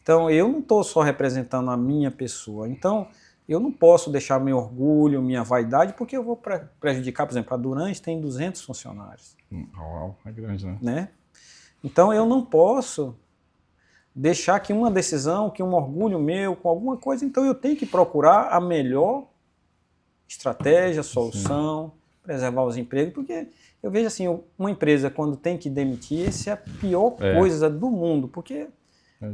Speaker 2: Então, eu não estou só representando a minha pessoa. Então, eu não posso deixar meu orgulho, minha vaidade, porque eu vou prejudicar, por exemplo, a Durante tem 200 funcionários.
Speaker 1: Uau, é grande,
Speaker 2: né? Então, eu não posso deixar que uma decisão, que um orgulho meu, com alguma coisa, então eu tenho que procurar a melhor estratégia, solução, preservar os empregos, porque eu vejo assim, uma empresa quando tem que demitir, essa é a pior coisa do mundo, porque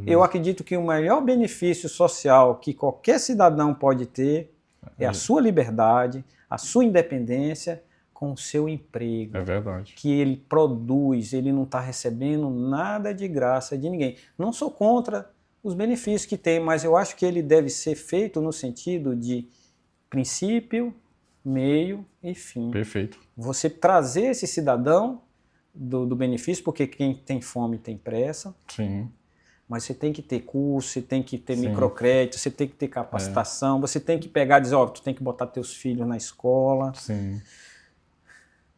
Speaker 2: eu acredito que o maior benefício social que qualquer cidadão pode ter é a sua liberdade, a sua independência com o seu emprego.
Speaker 1: É verdade.
Speaker 2: Que ele produz, ele não está recebendo nada de graça de ninguém. Não sou contra os benefícios que tem, mas eu acho que ele deve ser feito no sentido de princípio, meio e fim.
Speaker 1: Perfeito.
Speaker 2: Você trazer esse cidadão do benefício, porque quem tem fome tem pressa.
Speaker 1: Sim.
Speaker 2: Mas você tem que ter curso, você tem que ter microcrédito, você tem que ter capacitação, você tem que pegar e dizer, ó, tu tem que botar teus filhos na escola.
Speaker 1: Sim.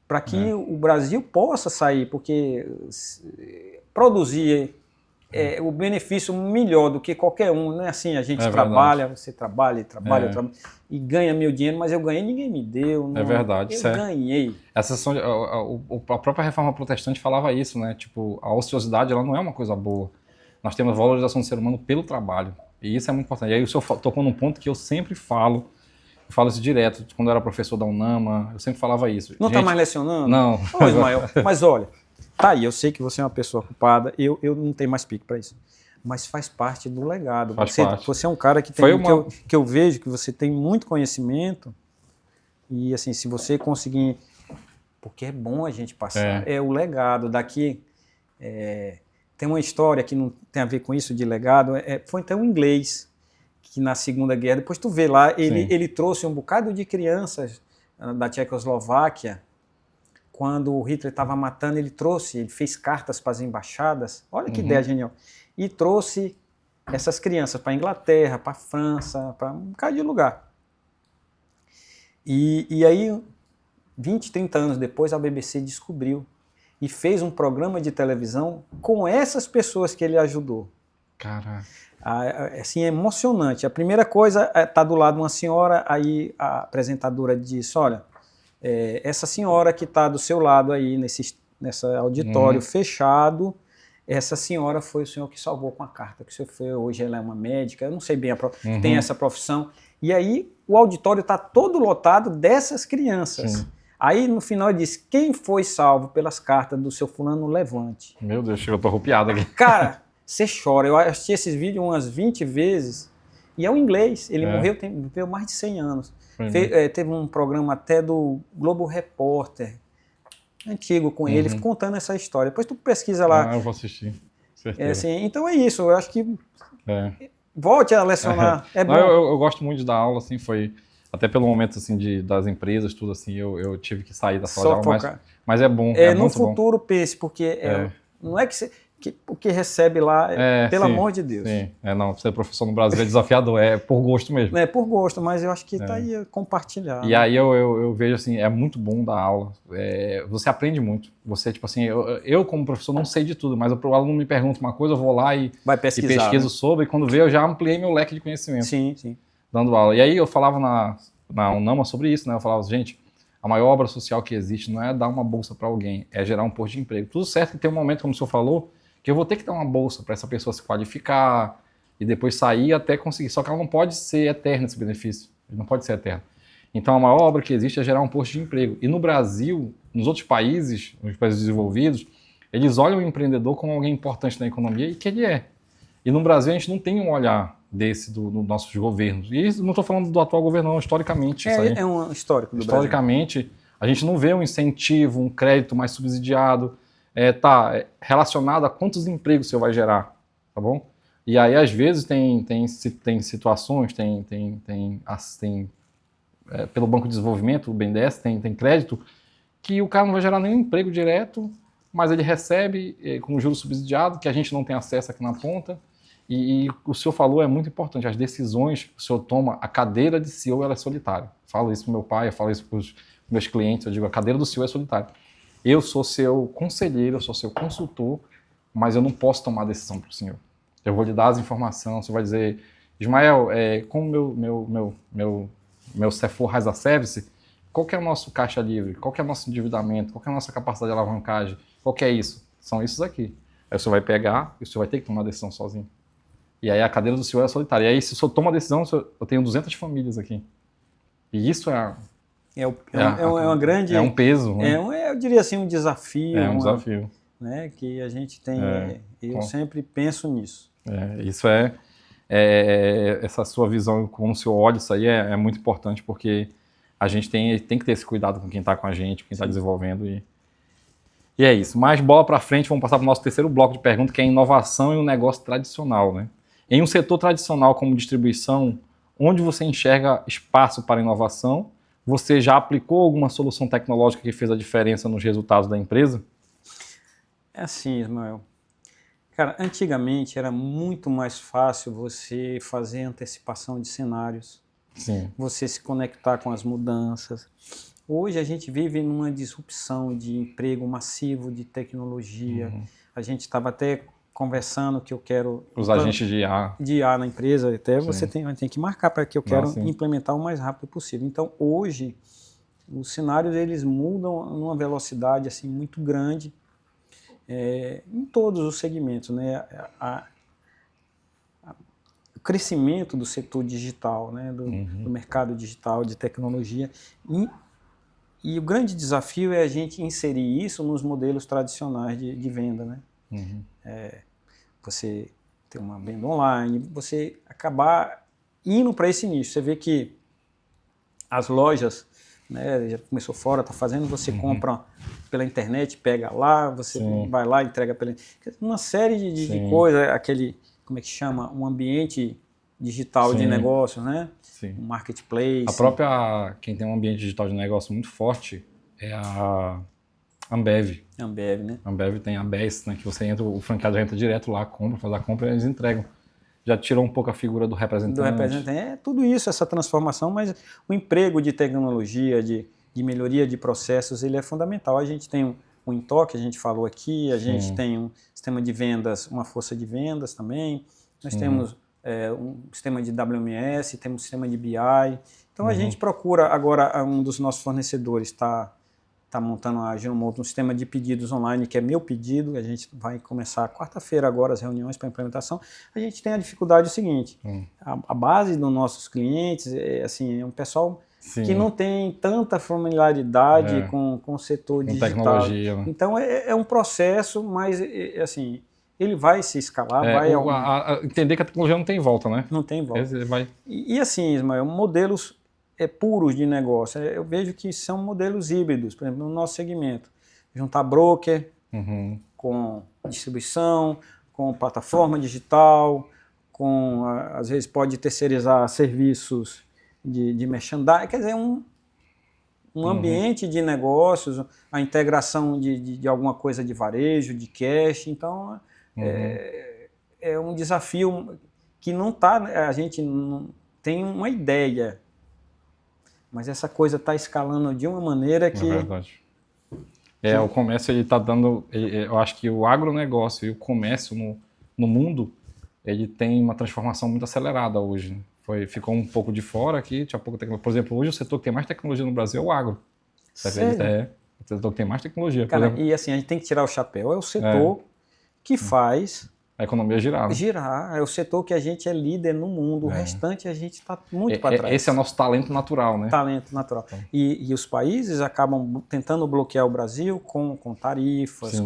Speaker 2: Para que o Brasil possa sair, porque produzir o benefício melhor do que qualquer um, não é assim, a gente trabalha, você trabalha e ganha meu dinheiro, mas eu ganhei, ninguém me deu. Não,
Speaker 1: é verdade.
Speaker 2: Eu ganhei.
Speaker 1: Essa a própria reforma protestante falava isso, né? Tipo, a ociosidade ela não é uma coisa boa. Nós temos valorização do ser humano pelo trabalho. E isso é muito importante. E aí o senhor tocou num ponto que eu sempre falo. Eu falo isso direto. Quando eu era professor da UNAMA, eu sempre falava isso.
Speaker 2: Não está mais lecionando?
Speaker 1: Não.
Speaker 2: Ô, Ismael, mas olha, tá aí, eu sei que você é uma pessoa ocupada, eu não tenho mais pique para isso. Mas faz parte do legado. Você é um cara que, que eu vejo que você tem muito conhecimento. E assim, se você conseguir... Porque é bom a gente passar. É o legado daqui... Tem uma história que não tem a ver com isso de legado, foi até um inglês que na Segunda Guerra, depois tu vê lá, ele trouxe um bocado de crianças da Tchecoslováquia, quando o Hitler estava matando, ele fez cartas para as embaixadas, olha que ideia genial, e trouxe essas crianças para a Inglaterra, para a França, para um bocado de lugar. E aí, 20, 30 anos depois, a BBC descobriu e fez um programa de televisão com essas pessoas que ele ajudou.
Speaker 1: Caraca.
Speaker 2: Assim, é emocionante. A primeira coisa tá do lado de uma senhora, aí a apresentadora disse, olha, essa senhora que está do seu lado aí, nesse auditório fechado, essa senhora foi o senhor que salvou com a carta que o senhor fez. Hoje ela é uma médica, eu não sei bem, tem essa profissão. E aí o auditório está todo lotado dessas crianças. Sim. Aí, no final, ele disse, quem foi salvo pelas cartas do seu fulano, levante.
Speaker 1: Meu Deus, eu tô arrupiado aqui.
Speaker 2: Cara, você chora. Eu assisti esses vídeos umas 20 vezes. E é o inglês. Ele morreu, viveu mais de 100 anos. Teve um programa até do Globo Repórter, antigo com ele, contando essa história. Depois tu pesquisa lá.
Speaker 1: Eu vou assistir, certeza.
Speaker 2: Assim, então é isso. Eu acho que volte a lecionar. É bom.
Speaker 1: Não, eu gosto muito de dar aula, assim, foi... Até pelo momento assim das empresas, tudo assim, eu tive que sair da sala de aula, mas é bom.
Speaker 2: No futuro, pense, porque não é que o que recebe lá pelo amor de Deus.
Speaker 1: Sim, não, ser professor no Brasil é desafiador, é por gosto mesmo.
Speaker 2: É por gosto, mas eu acho que está aí compartilhado.
Speaker 1: E aí eu vejo assim, é muito bom dar aula, você aprende muito. Você, tipo assim, eu como professor não sei de tudo, mas o aluno me pergunta uma coisa, eu vou lá e pesquiso sobre, e quando vê eu já ampliei meu leque de conhecimento.
Speaker 2: Sim, sim.
Speaker 1: Dando aula. E aí eu falava na UNAMA sobre isso, né? Eu falava, gente, a maior obra social que existe não é dar uma bolsa para alguém, é gerar um posto de emprego. Tudo certo que tem um momento, como o senhor falou, que eu vou ter que dar uma bolsa para essa pessoa se qualificar e depois sair até conseguir. Só que ela não pode ser eterna esse benefício. Ele não pode ser eterno. Então a maior obra que existe é gerar um posto de emprego. E no Brasil, nos outros países, nos países desenvolvidos, eles olham o empreendedor como alguém importante na economia e que ele é. E no Brasil a gente não tem um olhar desse dos nossos governos. E não estou falando do atual governo, não, historicamente.
Speaker 2: É um histórico do
Speaker 1: historicamente,
Speaker 2: Brasil.
Speaker 1: A gente não vê um incentivo, um crédito mais subsidiado, relacionado a quantos empregos você vai gerar, tá bom? E aí, às vezes, tem situações, pelo Banco de Desenvolvimento, o BNDES, tem crédito, que o cara não vai gerar nenhum emprego direto, mas ele recebe com juros subsidiado, que a gente não tem acesso aqui na ponta. E o senhor falou, é muito importante, as decisões que o senhor toma, a cadeira de CEO ela é solitária. Falo isso para o meu pai, eu falo isso para os meus clientes, eu digo, a cadeira do CEO é solitária. Eu sou seu conselheiro, eu sou seu consultor, mas eu não posso tomar decisão para o senhor. Eu vou lhe dar as informações, você vai dizer, Ismael, como meu CFO Raiza Service, qual que é o nosso caixa livre, qual que é o nosso endividamento, qual que é a nossa capacidade de alavancagem, qual que é isso? São esses aqui. Aí o senhor vai pegar e o senhor vai ter que tomar a decisão sozinho. E aí a cadeira do senhor é solitária. E aí se o senhor toma a decisão, eu tenho 200 famílias aqui. E isso
Speaker 2: uma grande...
Speaker 1: É um peso. Né?
Speaker 2: Eu diria assim, um desafio.
Speaker 1: É um desafio.
Speaker 2: Né, que a gente tem... eu sempre penso nisso.
Speaker 1: Isso essa sua visão, como o senhor olha isso aí, é muito importante, porque a gente tem que ter esse cuidado com quem está com a gente, com quem está desenvolvendo. E é isso. Mais bola para frente, vamos passar para o nosso terceiro bloco de perguntas, que é inovação em um negócio tradicional. Né? Em um setor tradicional como distribuição, onde você enxerga espaço para inovação, você já aplicou alguma solução tecnológica que fez a diferença nos resultados da empresa?
Speaker 2: É assim, Ismael. Cara, antigamente era muito mais fácil você fazer antecipação de cenários,
Speaker 1: Sim.
Speaker 2: Você se conectar com as mudanças. Hoje a gente vive numa disrupção de emprego massivo, de tecnologia. A gente estava até conversando que eu quero...
Speaker 1: Os agentes de IA.
Speaker 2: De IA na empresa, até você tem que marcar para que eu quero implementar o mais rápido possível. Então, hoje, os cenários eles mudam numa velocidade assim, muito grande em todos os segmentos. Né? O crescimento do setor digital, né? do mercado digital, de tecnologia. E o grande desafio é a gente inserir isso nos modelos tradicionais de venda. Né? Você ter uma venda online, você acabar indo para esse nicho. Você vê que as lojas, né, já começou fora, está fazendo, você compra pela internet, pega lá, você vai lá, entrega pela internet. Uma série de coisas, como é que chama? Um ambiente digital de negócios, né? Um marketplace.
Speaker 1: Quem tem um ambiente digital de negócio muito forte é a Ambev.
Speaker 2: Ambev, né?
Speaker 1: Ambev tem a BES, né? Que você entra, o franqueado entra direto lá, faz a compra e eles entregam. Já tirou um pouco a figura do representante.
Speaker 2: Tudo isso, essa transformação, mas o emprego de tecnologia, de melhoria de processos, ele é fundamental. A gente tem um Intoque, a gente falou aqui, a gente tem um sistema de vendas, uma força de vendas também, nós temos um sistema de WMS, temos um sistema de BI. Então a gente procura, agora um dos nossos fornecedores está montando, a Gino monta um sistema de pedidos online, que é Meu Pedido, a gente vai começar quarta-feira agora as reuniões para implementação. A gente tem a dificuldade seguinte, a base dos nossos clientes é um pessoal que não tem tanta familiaridade com o setor digital.
Speaker 1: Tecnologia. Né?
Speaker 2: Então é um processo, mas assim, ele vai se escalar,
Speaker 1: entender que a tecnologia não tem volta, né?
Speaker 2: Não tem volta. E assim, Ismael, modelos puros de negócio. Eu vejo que são modelos híbridos, por exemplo, no nosso segmento. Juntar broker com distribuição, com plataforma digital, às vezes pode terceirizar serviços de merchandising, quer dizer, um ambiente de negócios, a integração de alguma coisa de varejo, de cash. Então, é um desafio que a gente não tem uma ideia, mas essa coisa está escalando de uma maneira que...
Speaker 1: É verdade. O comércio, ele está dando... eu acho que o agronegócio e o comércio no mundo, ele tem uma transformação muito acelerada hoje. Né? Ficou um pouco de fora aqui, tinha pouco tecnologia. Por exemplo, hoje o setor que tem mais tecnologia no Brasil é o agro.
Speaker 2: Sério?
Speaker 1: O setor que tem mais tecnologia.
Speaker 2: Cara, e assim, a gente tem que tirar o chapéu. É o setor que faz...
Speaker 1: a economia girar. Né?
Speaker 2: Girar. É o setor que a gente é líder no mundo. O restante a gente está muito para trás.
Speaker 1: Esse é o nosso talento natural, né?
Speaker 2: Talento natural. E os países acabam tentando bloquear o Brasil com tarifas,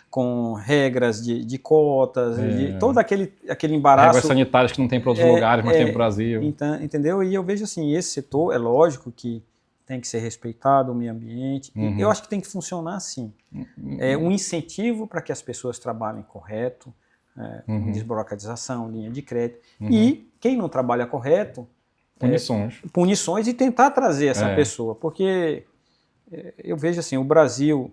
Speaker 2: com regras de cotas, de todo aquele embaraço.
Speaker 1: Regras sanitárias que não tem para outros lugares, mas tem para o Brasil.
Speaker 2: Então, entendeu? E eu vejo assim, esse setor, é lógico que tem que ser respeitado o meio ambiente. Eu acho que tem que funcionar assim. Um incentivo para que as pessoas trabalhem correto, desburocratização, linha de crédito. E quem não trabalha correto, punições e tentar trazer essa pessoa. Porque eu vejo assim, o Brasil,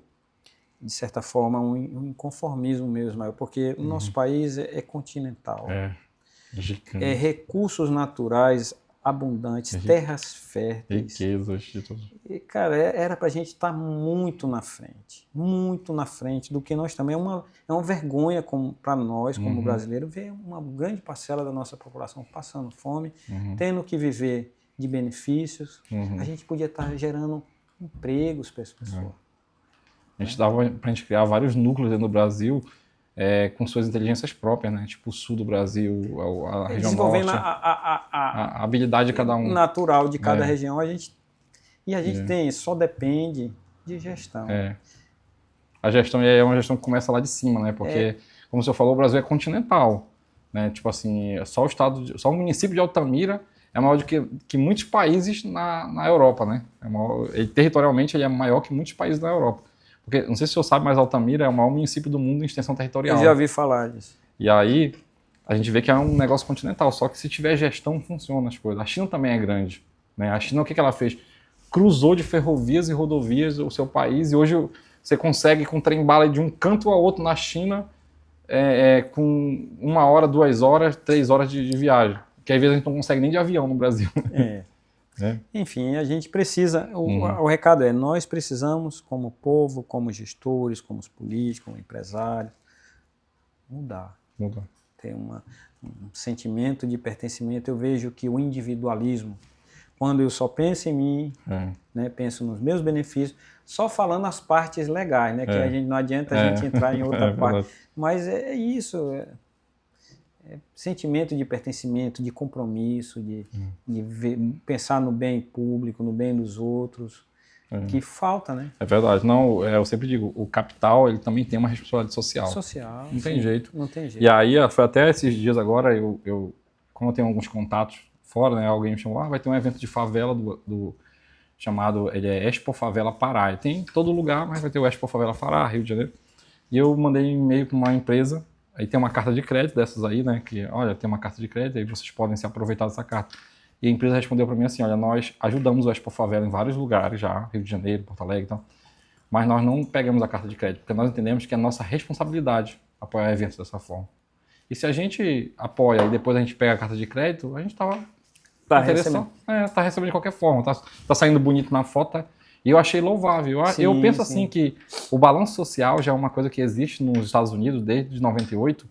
Speaker 2: de certa forma, um inconformismo mesmo maior, porque o nosso país é continental. É recursos naturais abundantes, terras férteis.
Speaker 1: Riquezas de tudo.
Speaker 2: E, cara, era pra gente estar muito na frente do que nós também. É uma vergonha para nós, como brasileiros, ver uma grande parcela da nossa população passando fome, tendo que viver de benefícios. A gente podia estar gerando empregos para essa pessoa.
Speaker 1: A gente dava pra gente criar vários núcleos dentro do Brasil, com suas inteligências próprias, né? Tipo o sul do Brasil, a região norte. Desenvolvendo a habilidade de cada um.
Speaker 2: Natural de cada região. A gente tem, só depende de gestão.
Speaker 1: A gestão é uma gestão que começa lá de cima, né? Porque, como você falou, o Brasil é continental. Né? Tipo assim, só o município de Altamira é maior do que muitos países na Europa, né? Territorialmente, ele é maior que muitos países da Europa. Porque, não sei se você sabe, mas Altamira é o maior município do mundo em extensão territorial.
Speaker 2: Eu já ouvi falar disso.
Speaker 1: E aí, a gente vê que é um negócio continental, só que se tiver gestão, funciona as coisas. A China também é grande. Né? A China, o que ela fez? Cruzou de ferrovias e rodovias o seu país, e hoje você consegue, com trem-bala de um canto ao outro na China, com 1 hora, 2 horas, 3 horas de viagem. Que às vezes a gente não consegue nem de avião no Brasil.
Speaker 2: Enfim, a gente precisa, o recado é, nós precisamos, como povo, como gestores, como políticos, como empresários, mudar. Ter um sentimento de pertencimento. Eu vejo que o individualismo, quando eu só penso em mim, né, penso nos meus benefícios, só falando as partes legais, né, que a gente, não adianta a gente entrar em outra parte. Verdade. Mas é isso, sentimento de pertencimento, de compromisso, de pensar no bem público, no bem dos outros, que falta, né? É
Speaker 1: verdade. Não, eu sempre digo, o capital, ele também tem uma responsabilidade social. Não tem jeito.
Speaker 2: Não tem jeito.
Speaker 1: E aí, foi até esses dias agora, quando eu tenho alguns contatos fora, né, alguém me chamou, vai ter um evento de favela chamado, ele é Expo Favela Pará. E tem em todo lugar, mas vai ter o Expo Favela Pará, Rio de Janeiro. E eu mandei um e-mail para uma empresa. Aí tem uma carta de crédito dessas aí, né? Que, olha, tem uma carta de crédito, aí vocês podem se aproveitar dessa carta. E a empresa respondeu para mim assim, olha, nós ajudamos o Expo Favela em vários lugares já, Rio de Janeiro, Porto Alegre e tal, mas nós não pegamos a carta de crédito, porque nós entendemos que é nossa responsabilidade apoiar eventos dessa forma. E se a gente apoia e depois a gente pega a carta de crédito, a gente tá recebendo de qualquer forma, tá saindo bonito na foto. E eu achei louvável. Eu penso assim que o balanço social já é uma coisa que existe nos Estados Unidos desde 98,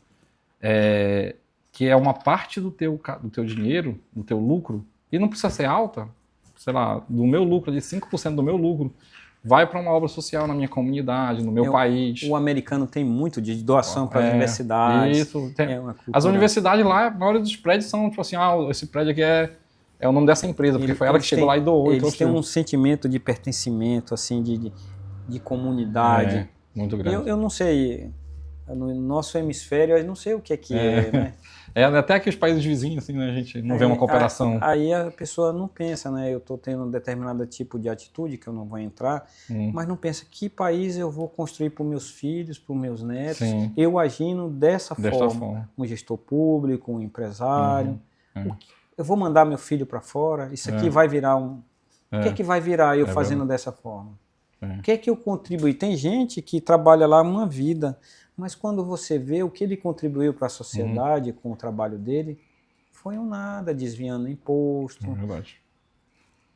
Speaker 1: que é uma parte do teu dinheiro, do teu lucro, e não precisa ser alta, sei lá, do meu lucro, de 5% do meu lucro, vai para uma obra social na minha comunidade, no meu país.
Speaker 2: O americano tem muito de doação para as universidades.
Speaker 1: Isso. As universidades lá, a maioria dos prédios são tipo assim, esse prédio aqui é o nome dessa empresa, porque foi ela que chegou lá e doou.
Speaker 2: Eles têm um sentimento de pertencimento, assim, de comunidade.
Speaker 1: Muito grande.
Speaker 2: Eu não sei, no nosso hemisfério, eu não sei o que é, né?
Speaker 1: Até aqui os países vizinhos, assim, né, a gente não vê uma cooperação.
Speaker 2: Aí a pessoa não pensa, né? Eu estou tendo um determinado tipo de atitude, que eu não vou entrar, mas não pensa que país eu vou construir para os meus filhos, para os meus netos, eu agindo dessa forma. Um gestor público, um empresário. Eu vou mandar meu filho para fora, isso aqui vai virar O que é que vai virar eu fazendo dessa forma? O que é que eu contribuí? Tem gente que trabalha lá uma vida, mas quando você vê o que ele contribuiu para a sociedade com o trabalho dele, foi um nada, desviando imposto,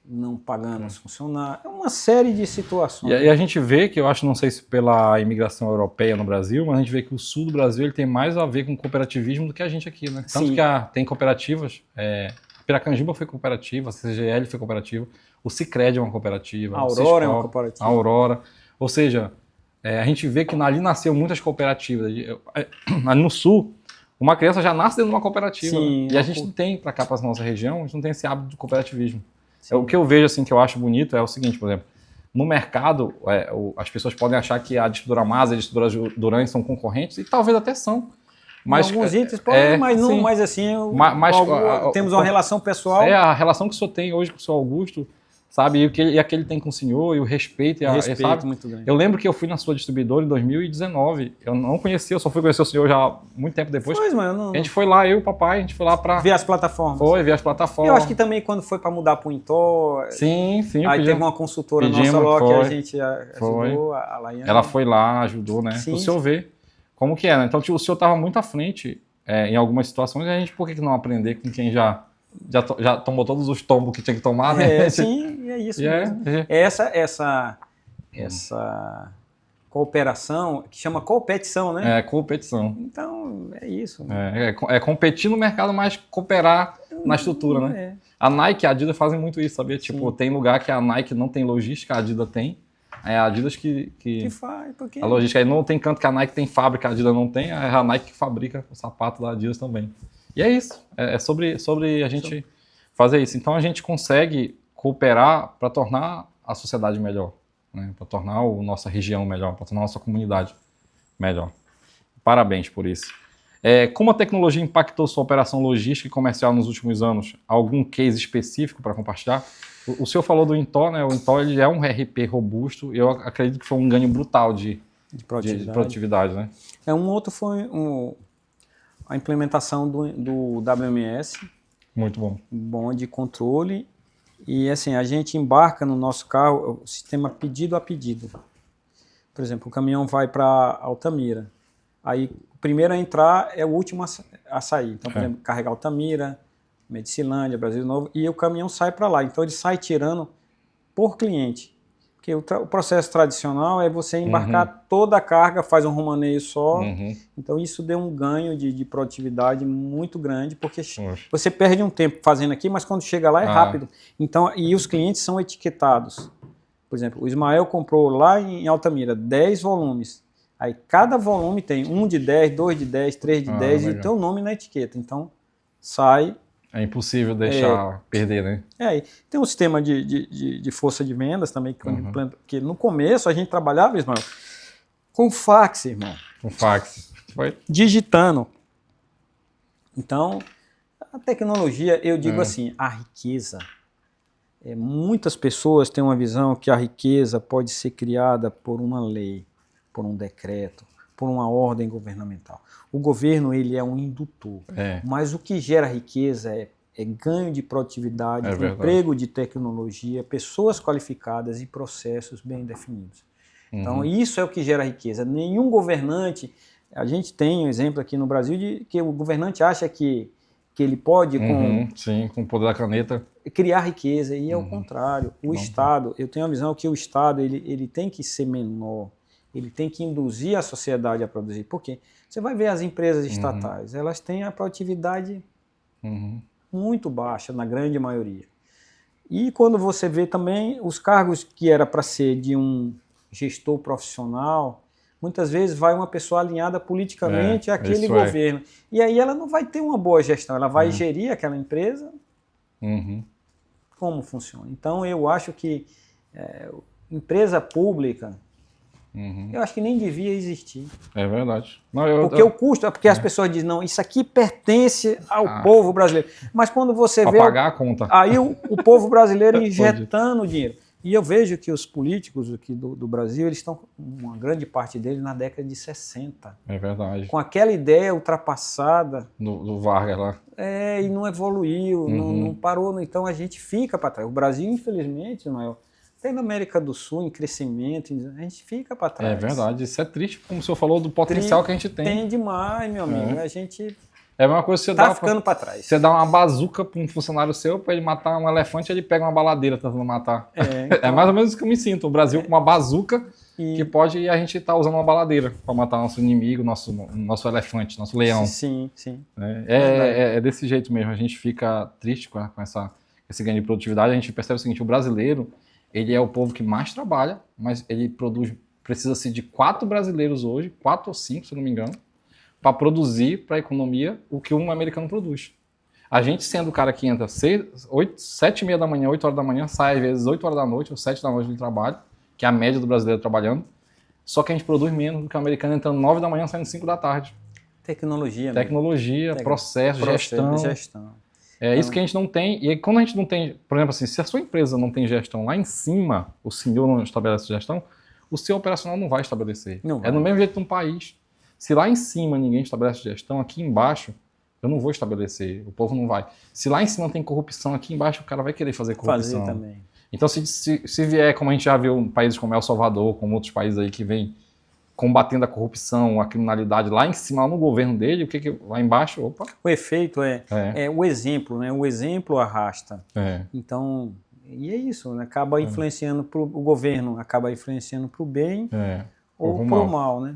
Speaker 2: não pagando os funcionários, é uma série de situações.
Speaker 1: E a gente vê que, eu acho, não sei se pela imigração europeia no Brasil, mas a gente vê que o sul do Brasil ele tem mais a ver com cooperativismo do que a gente aqui, né? Tanto que tem cooperativas, a Piracanjuba foi cooperativa, a CGL foi cooperativa, o Sicredi é uma cooperativa,
Speaker 2: a Aurora é uma cooperativa.
Speaker 1: A Aurora, ou seja, a gente vê que ali nasceu muitas cooperativas. Ali no sul, uma criança já nasce dentro de uma cooperativa, né? E a gente não tem, para cá, para a nossa região, a gente não tem esse hábito de cooperativismo. O que eu vejo, assim, que eu acho bonito é o seguinte, por exemplo, no mercado, as pessoas podem achar que a distribuidora Mazda e a distribuidora Duran são concorrentes, e talvez até são. Mas,
Speaker 2: alguns itens podem, mas não, mas assim, temos uma relação pessoal.
Speaker 1: A relação que o senhor tem hoje com o senhor Augusto sabe? E aquele tem com o senhor, e o respeito,
Speaker 2: Respeito
Speaker 1: sabe?
Speaker 2: muito grande.
Speaker 1: Eu lembro que eu fui na sua distribuidora em 2019, eu não conhecia, eu só fui conhecer o senhor já muito tempo depois.
Speaker 2: Pois, mano.
Speaker 1: A gente foi lá, eu e o papai, a gente foi lá pra...
Speaker 2: Ver as plataformas.
Speaker 1: Ver as plataformas.
Speaker 2: Eu acho que também quando foi para mudar para o Intor...
Speaker 1: Sim.
Speaker 2: Aí teve uma consultora nossa lá que a gente ajudou, a Laiane.
Speaker 1: Ela foi lá, ajudou, né?
Speaker 2: Sim.
Speaker 1: O senhor ver como que é, né? Então o senhor estava muito à frente em algumas situações, e a gente, por que não aprender com quem já tomou todos os tombos que tinha que tomar, né?
Speaker 2: Sim, e é isso mesmo. Essa cooperação, que chama competição, né?
Speaker 1: É, competição.
Speaker 2: Então, é isso.
Speaker 1: É competir no mercado, mas cooperar na estrutura, né?
Speaker 2: É.
Speaker 1: A Nike e a Adidas fazem muito isso, sabia? Tipo, tem lugar que a Nike não tem logística, a Adidas tem. É a Adidas que
Speaker 2: faz, porque...
Speaker 1: A logística aí não tem canto que a Nike tem fábrica, a Adidas não tem, é a Nike que fabrica o sapato da Adidas também. E é isso, é sobre a gente fazer isso. Então a gente consegue cooperar para tornar a sociedade melhor, né? Para tornar a nossa região melhor, para tornar a nossa comunidade melhor. Parabéns por isso. Como a tecnologia impactou sua operação logística e comercial nos últimos anos? Algum case específico para compartilhar? O senhor falou do Intor, né? O Intor ele é um RP robusto e eu acredito que foi um ganho brutal de produtividade, né?
Speaker 2: Um outro foi a implementação do WMS.
Speaker 1: Muito bom.
Speaker 2: Bom de controle. E assim, a gente embarca no nosso carro o sistema pedido a pedido. Por exemplo, o caminhão vai para Altamira. Aí o primeiro a entrar é o último a sair. Então, por exemplo, carregar Altamira, Medicilândia, Brasil Novo, e o caminhão sai para lá. Então ele sai tirando por cliente. Porque o processo tradicional é você embarcar toda a carga, faz um romaneio só. Então isso deu um ganho de produtividade muito grande, porque você perde um tempo fazendo aqui, mas quando chega lá é rápido. Então, e os clientes são etiquetados. Por exemplo, o Ismael comprou lá em Altamira 10 volumes. Aí cada volume tem 1 de 10, 2 de 10, 3 de 10 e o teu nome na etiqueta. Então sai...
Speaker 1: É impossível deixar perder, né?
Speaker 2: Tem um sistema de força de vendas também, que no começo a gente trabalhava, Ismael, com fax, irmão.
Speaker 1: Com fax. Foi?
Speaker 2: Digitando. Então, a tecnologia, eu digo assim, a riqueza. Muitas pessoas têm uma visão que a riqueza pode ser criada por uma lei, por um decreto, por uma ordem governamental. O governo ele é um indutor, mas o que gera riqueza é ganho de produtividade, emprego de tecnologia, pessoas qualificadas e processos bem definidos. Então isso é o que gera riqueza. Nenhum governante, a gente tem um exemplo aqui no Brasil de que o governante acha que ele pode
Speaker 1: com o poder da caneta
Speaker 2: criar riqueza, e é o contrário. O Estado, eu tenho a visão que o Estado ele tem que ser menor. Ele tem que induzir a sociedade a produzir. Por quê? Você vai ver as empresas estatais, elas têm a produtividade muito baixa, na grande maioria. E quando você vê também os cargos que era para ser de um gestor profissional, muitas vezes vai uma pessoa alinhada politicamente àquele governo. E aí ela não vai ter uma boa gestão, ela vai gerir aquela empresa. Como funciona? Então eu acho que empresa pública, eu acho que nem devia existir.
Speaker 1: É verdade.
Speaker 2: Porque o custo, porque as pessoas dizem, não, isso aqui pertence ao povo brasileiro. Mas quando você vê...
Speaker 1: pagar a conta.
Speaker 2: Aí o povo brasileiro injetando dinheiro. E eu vejo que os políticos aqui do Brasil, eles estão, uma grande parte deles, na década de 60.
Speaker 1: É verdade.
Speaker 2: Com aquela ideia ultrapassada.
Speaker 1: Do Vargas lá.
Speaker 2: E não evoluiu, não parou. Então a gente fica para trás. O Brasil, infelizmente, Ismael, até na América do Sul, em crescimento, a gente fica para trás.
Speaker 1: É verdade, isso é triste, como o senhor falou, do potencial que a gente tem.
Speaker 2: Tem demais, meu amigo. A gente
Speaker 1: é a mesma coisa que você
Speaker 2: tá ficando para trás.
Speaker 1: Você dá uma bazuca para um funcionário seu, para ele matar um elefante, ele pega uma baladeira tentando matar.
Speaker 2: Então...
Speaker 1: É mais ou menos isso que eu me sinto. O Brasil com uma bazuca que pode, e a gente tá usando uma baladeira para matar nosso inimigo, nosso elefante, nosso leão.
Speaker 2: Sim.
Speaker 1: É desse jeito mesmo. A gente fica triste com esse ganho de produtividade. A gente percebe o seguinte, o brasileiro, ele é o povo que mais trabalha, mas ele precisa-se de 4 brasileiros hoje, 4 ou 5, se eu não me engano, para produzir para a economia o que um americano produz. A gente sendo o cara que entra 7h30 da manhã, 8 horas da manhã, sai às vezes 8 horas da noite ou 7 da noite do trabalho, que é a média do brasileiro trabalhando, só que a gente produz menos do que o americano entrando 9 da manhã, saindo 5 da tarde.
Speaker 2: Tecnologia,
Speaker 1: processo, gestão. É isso que a gente não tem. E aí, quando a gente não tem, por exemplo, assim, se a sua empresa não tem gestão lá em cima, o senhor não estabelece gestão, o seu operacional não vai estabelecer.
Speaker 2: Não vai.
Speaker 1: É no mesmo jeito de um país. Se lá em cima ninguém estabelece gestão, aqui embaixo eu não vou estabelecer. O povo não vai. Se lá em cima tem corrupção, aqui embaixo o cara vai querer fazer corrupção.
Speaker 2: Fazer também.
Speaker 1: Então, se vier, como a gente já viu em países como El Salvador, como outros países aí que vêm combatendo a corrupção, a criminalidade lá em cima, lá no governo dele, o que lá embaixo, opa.
Speaker 2: O efeito é o exemplo, né? O exemplo arrasta. Então, e é isso, né? Acaba influenciando o governo, acaba influenciando para o bem ou para o mal, né?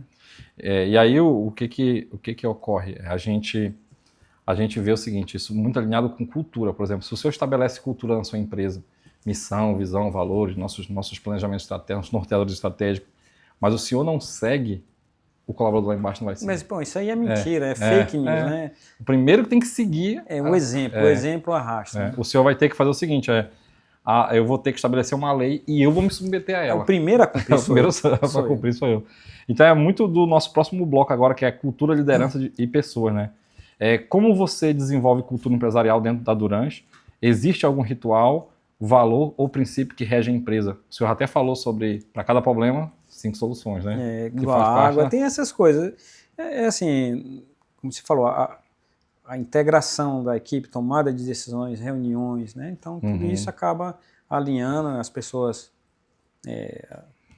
Speaker 1: E aí o que ocorre? A gente vê o seguinte, isso muito alinhado com cultura, por exemplo, se o senhor estabelece cultura na sua empresa, missão, visão, valores, nossos planejamentos estratégicos, norteadores estratégicos, mas o senhor não segue, o colaborador lá embaixo não vai seguir.
Speaker 2: Mas, bom, isso aí é mentira, é fake news, né?
Speaker 1: O primeiro que tem que seguir...
Speaker 2: É o exemplo, o exemplo arrasta. Né?
Speaker 1: O senhor vai ter que fazer o seguinte, eu vou ter que estabelecer uma lei e eu vou me submeter a ela.
Speaker 2: O primeiro a cumprir
Speaker 1: sou eu. Então é muito do nosso próximo bloco agora, que é cultura, liderança e pessoas, né? Como você desenvolve cultura empresarial dentro da Durans? Existe algum ritual, valor ou princípio que rege a empresa? O senhor até falou sobre, para cada problema, 5 soluções, né?
Speaker 2: Água, tem essas coisas. Assim, como você falou, a integração da equipe, tomada de decisões, reuniões, né? Então, tudo isso acaba alinhando as pessoas.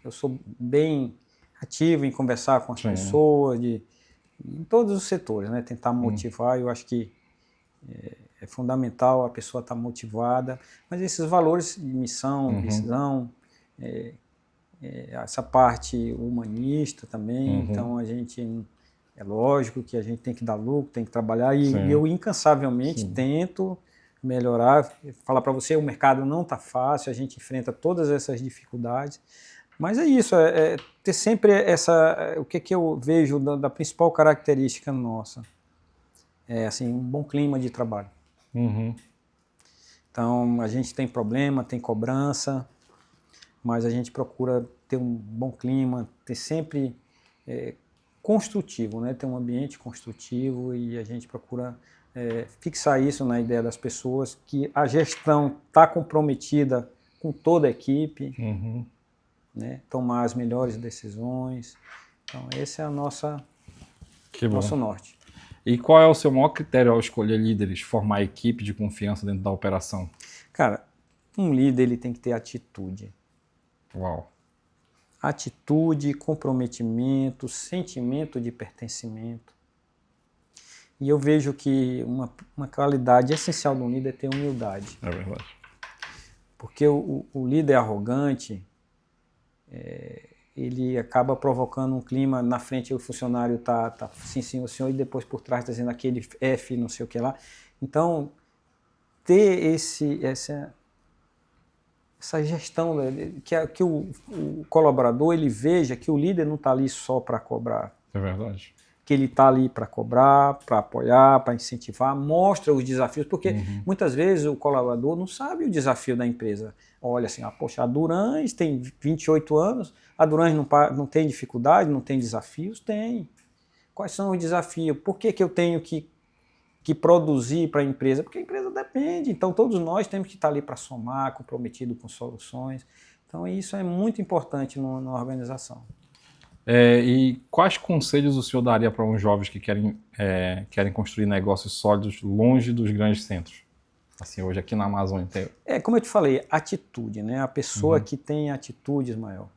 Speaker 2: Eu sou bem ativo em conversar com as pessoas, em todos os setores, né? Tentar motivar, eu acho que é fundamental a pessoa estar motivada, mas esses valores de missão, visão, essa parte humanista também, então a gente, é lógico que a gente tem que dar lucro, tem que trabalhar, e eu incansavelmente tento melhorar, falar para você, o mercado não está fácil, a gente enfrenta todas essas dificuldades, mas é isso, ter sempre o que eu vejo da principal característica nossa, assim, um bom clima de trabalho. Então, a gente tem problema, tem cobrança, mas a gente procura ter um bom clima, ter sempre construtivo, né? Ter um ambiente construtivo, e a gente procura fixar isso na ideia das pessoas, que a gestão está comprometida com toda a equipe, né? Tomar as melhores decisões. Então, esse é o nosso norte.
Speaker 1: E qual é o seu maior critério ao escolher líderes, formar equipe de confiança dentro da operação?
Speaker 2: Cara, um líder ele tem que ter atitude.
Speaker 1: Uau.
Speaker 2: Atitude, comprometimento, sentimento de pertencimento. E eu vejo que uma qualidade essencial de um líder é ter humildade.
Speaker 1: É verdade.
Speaker 2: Porque o líder arrogante, ele acaba provocando um clima, na frente o funcionário tá sim, o senhor, e depois por trás está dizendo aquele F, não sei o que lá. Então, ter essa gestão, que o colaborador ele veja que o líder não está ali só para cobrar.
Speaker 1: É verdade.
Speaker 2: Que ele está ali para cobrar, para apoiar, para incentivar, mostra os desafios, porque muitas vezes o colaborador não sabe o desafio da empresa. Olha assim, poxa, a Durans tem 28 anos, a Durans não tem dificuldade, não tem desafios? Tem. Quais são os desafios? Por que eu tenho que produzir para a empresa? Porque a empresa depende, então todos nós temos que estar ali para somar, comprometido com soluções. Então isso é muito importante na organização.
Speaker 1: E quais conselhos o senhor daria para uns jovens que querem construir negócios sólidos longe dos grandes centros? Assim, hoje aqui na Amazônia tem...
Speaker 2: Como eu te falei, atitude, né? A pessoa que tem atitude, Ismael,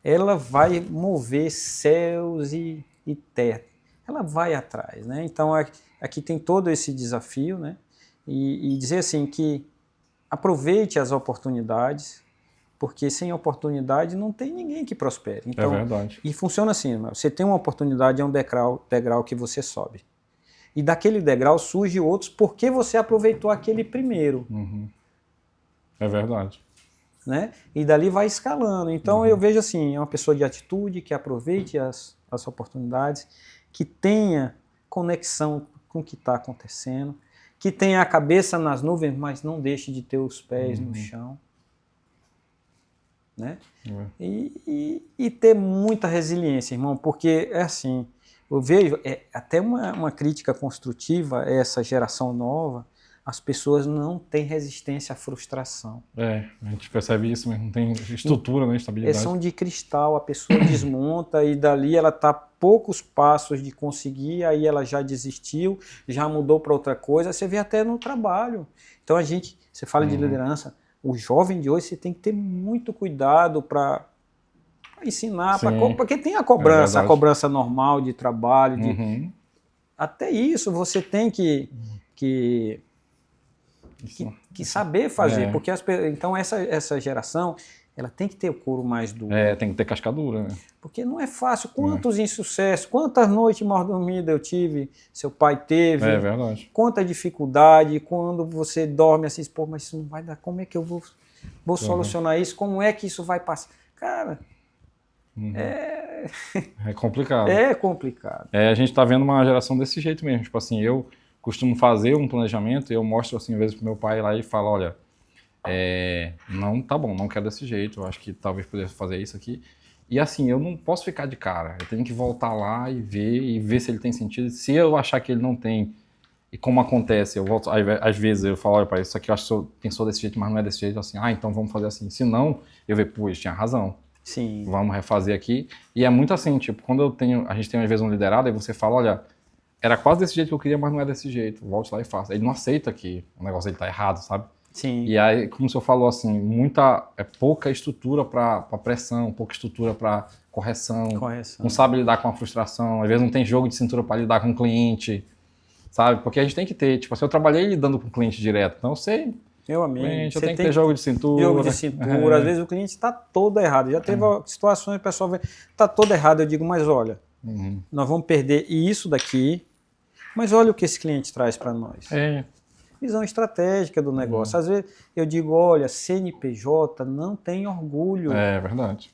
Speaker 2: ela vai mover céus e terra. Ela vai atrás, né? Então aqui tem todo esse desafio, né? E dizer assim que aproveite as oportunidades, porque sem oportunidade não tem ninguém que prospere. Então,
Speaker 1: é verdade.
Speaker 2: E funciona assim, você tem uma oportunidade, é um degrau que você sobe. E daquele degrau surge outros porque você aproveitou aquele primeiro.
Speaker 1: É verdade.
Speaker 2: Né? E dali vai escalando. Então eu vejo assim, é uma pessoa de atitude, que aproveite as oportunidades, que tenha conexão com o que está acontecendo, que tenha a cabeça nas nuvens, mas não deixe de ter os pés no chão. Né? E ter muita resiliência, irmão, porque é assim, eu vejo até uma crítica construtiva a essa geração nova, as pessoas não têm resistência à frustração.
Speaker 1: A gente percebe isso, mas não tem estrutura, né, estabilidade.
Speaker 2: São de cristal, a pessoa desmonta e dali ela está a poucos passos de conseguir, aí ela já desistiu, já mudou para outra coisa, você vê até no trabalho. Então você fala de liderança, o jovem de hoje você tem que ter muito cuidado para ensinar, porque tem a cobrança normal de trabalho, até isso você tem que saber fazer, porque então essa geração ela tem que ter o couro mais duro.
Speaker 1: Tem que ter cascadura, né?
Speaker 2: Porque não é fácil. Quantos insucessos, quantas noites mal dormidas eu tive, seu pai teve.
Speaker 1: É verdade.
Speaker 2: Quanta dificuldade, quando você dorme assim, pô, mas isso não vai dar, como é que eu vou solucionar isso? Como é que isso vai passar? Cara,
Speaker 1: é complicado.
Speaker 2: É complicado.
Speaker 1: A gente tá vendo uma geração desse jeito mesmo. Tipo assim, eu costumo fazer um planejamento, eu mostro assim, às vezes pro meu pai lá e falo, olha, não, tá bom, não quero desse jeito, eu acho que talvez pudesse fazer isso aqui. E assim, eu não posso ficar de cara, eu tenho que voltar lá e ver se ele tem sentido. Se eu achar que ele não tem, e como acontece, eu volto, às vezes eu falo, olha, pai, isso aqui eu acho que o senhor pensou desse jeito, mas não é desse jeito, assim, então vamos fazer assim. Se não, eu vejo, pô, ele tinha razão.
Speaker 2: Sim.
Speaker 1: Vamos refazer aqui. E é muito assim, tipo, quando a gente tem às vezes um liderado, aí você fala, olha, era quase desse jeito que eu queria, mas não é desse jeito. Volte lá e faça. Ele não aceita que o negócio dele tá errado, sabe?
Speaker 2: Sim.
Speaker 1: E aí, como o senhor falou, assim, pouca estrutura para pressão, pouca estrutura para correção. Não sabe lidar com a frustração. Às vezes não tem jogo de cintura para lidar com o cliente, sabe? Porque a gente tem que ter, tipo assim, eu trabalhei lidando com o cliente direto, então eu sei.
Speaker 2: Meu amigo,
Speaker 1: eu tenho que ter jogo de cintura.
Speaker 2: Jogo de cintura. Às vezes o cliente está todo errado. Já teve situações que o pessoal vê, está todo errado. Eu digo, mas olha, nós vamos perder isso daqui, mas olha o que esse cliente traz para nós. Visão estratégica do negócio. Às vezes eu digo, olha, CNPJ não tem orgulho.
Speaker 1: É verdade.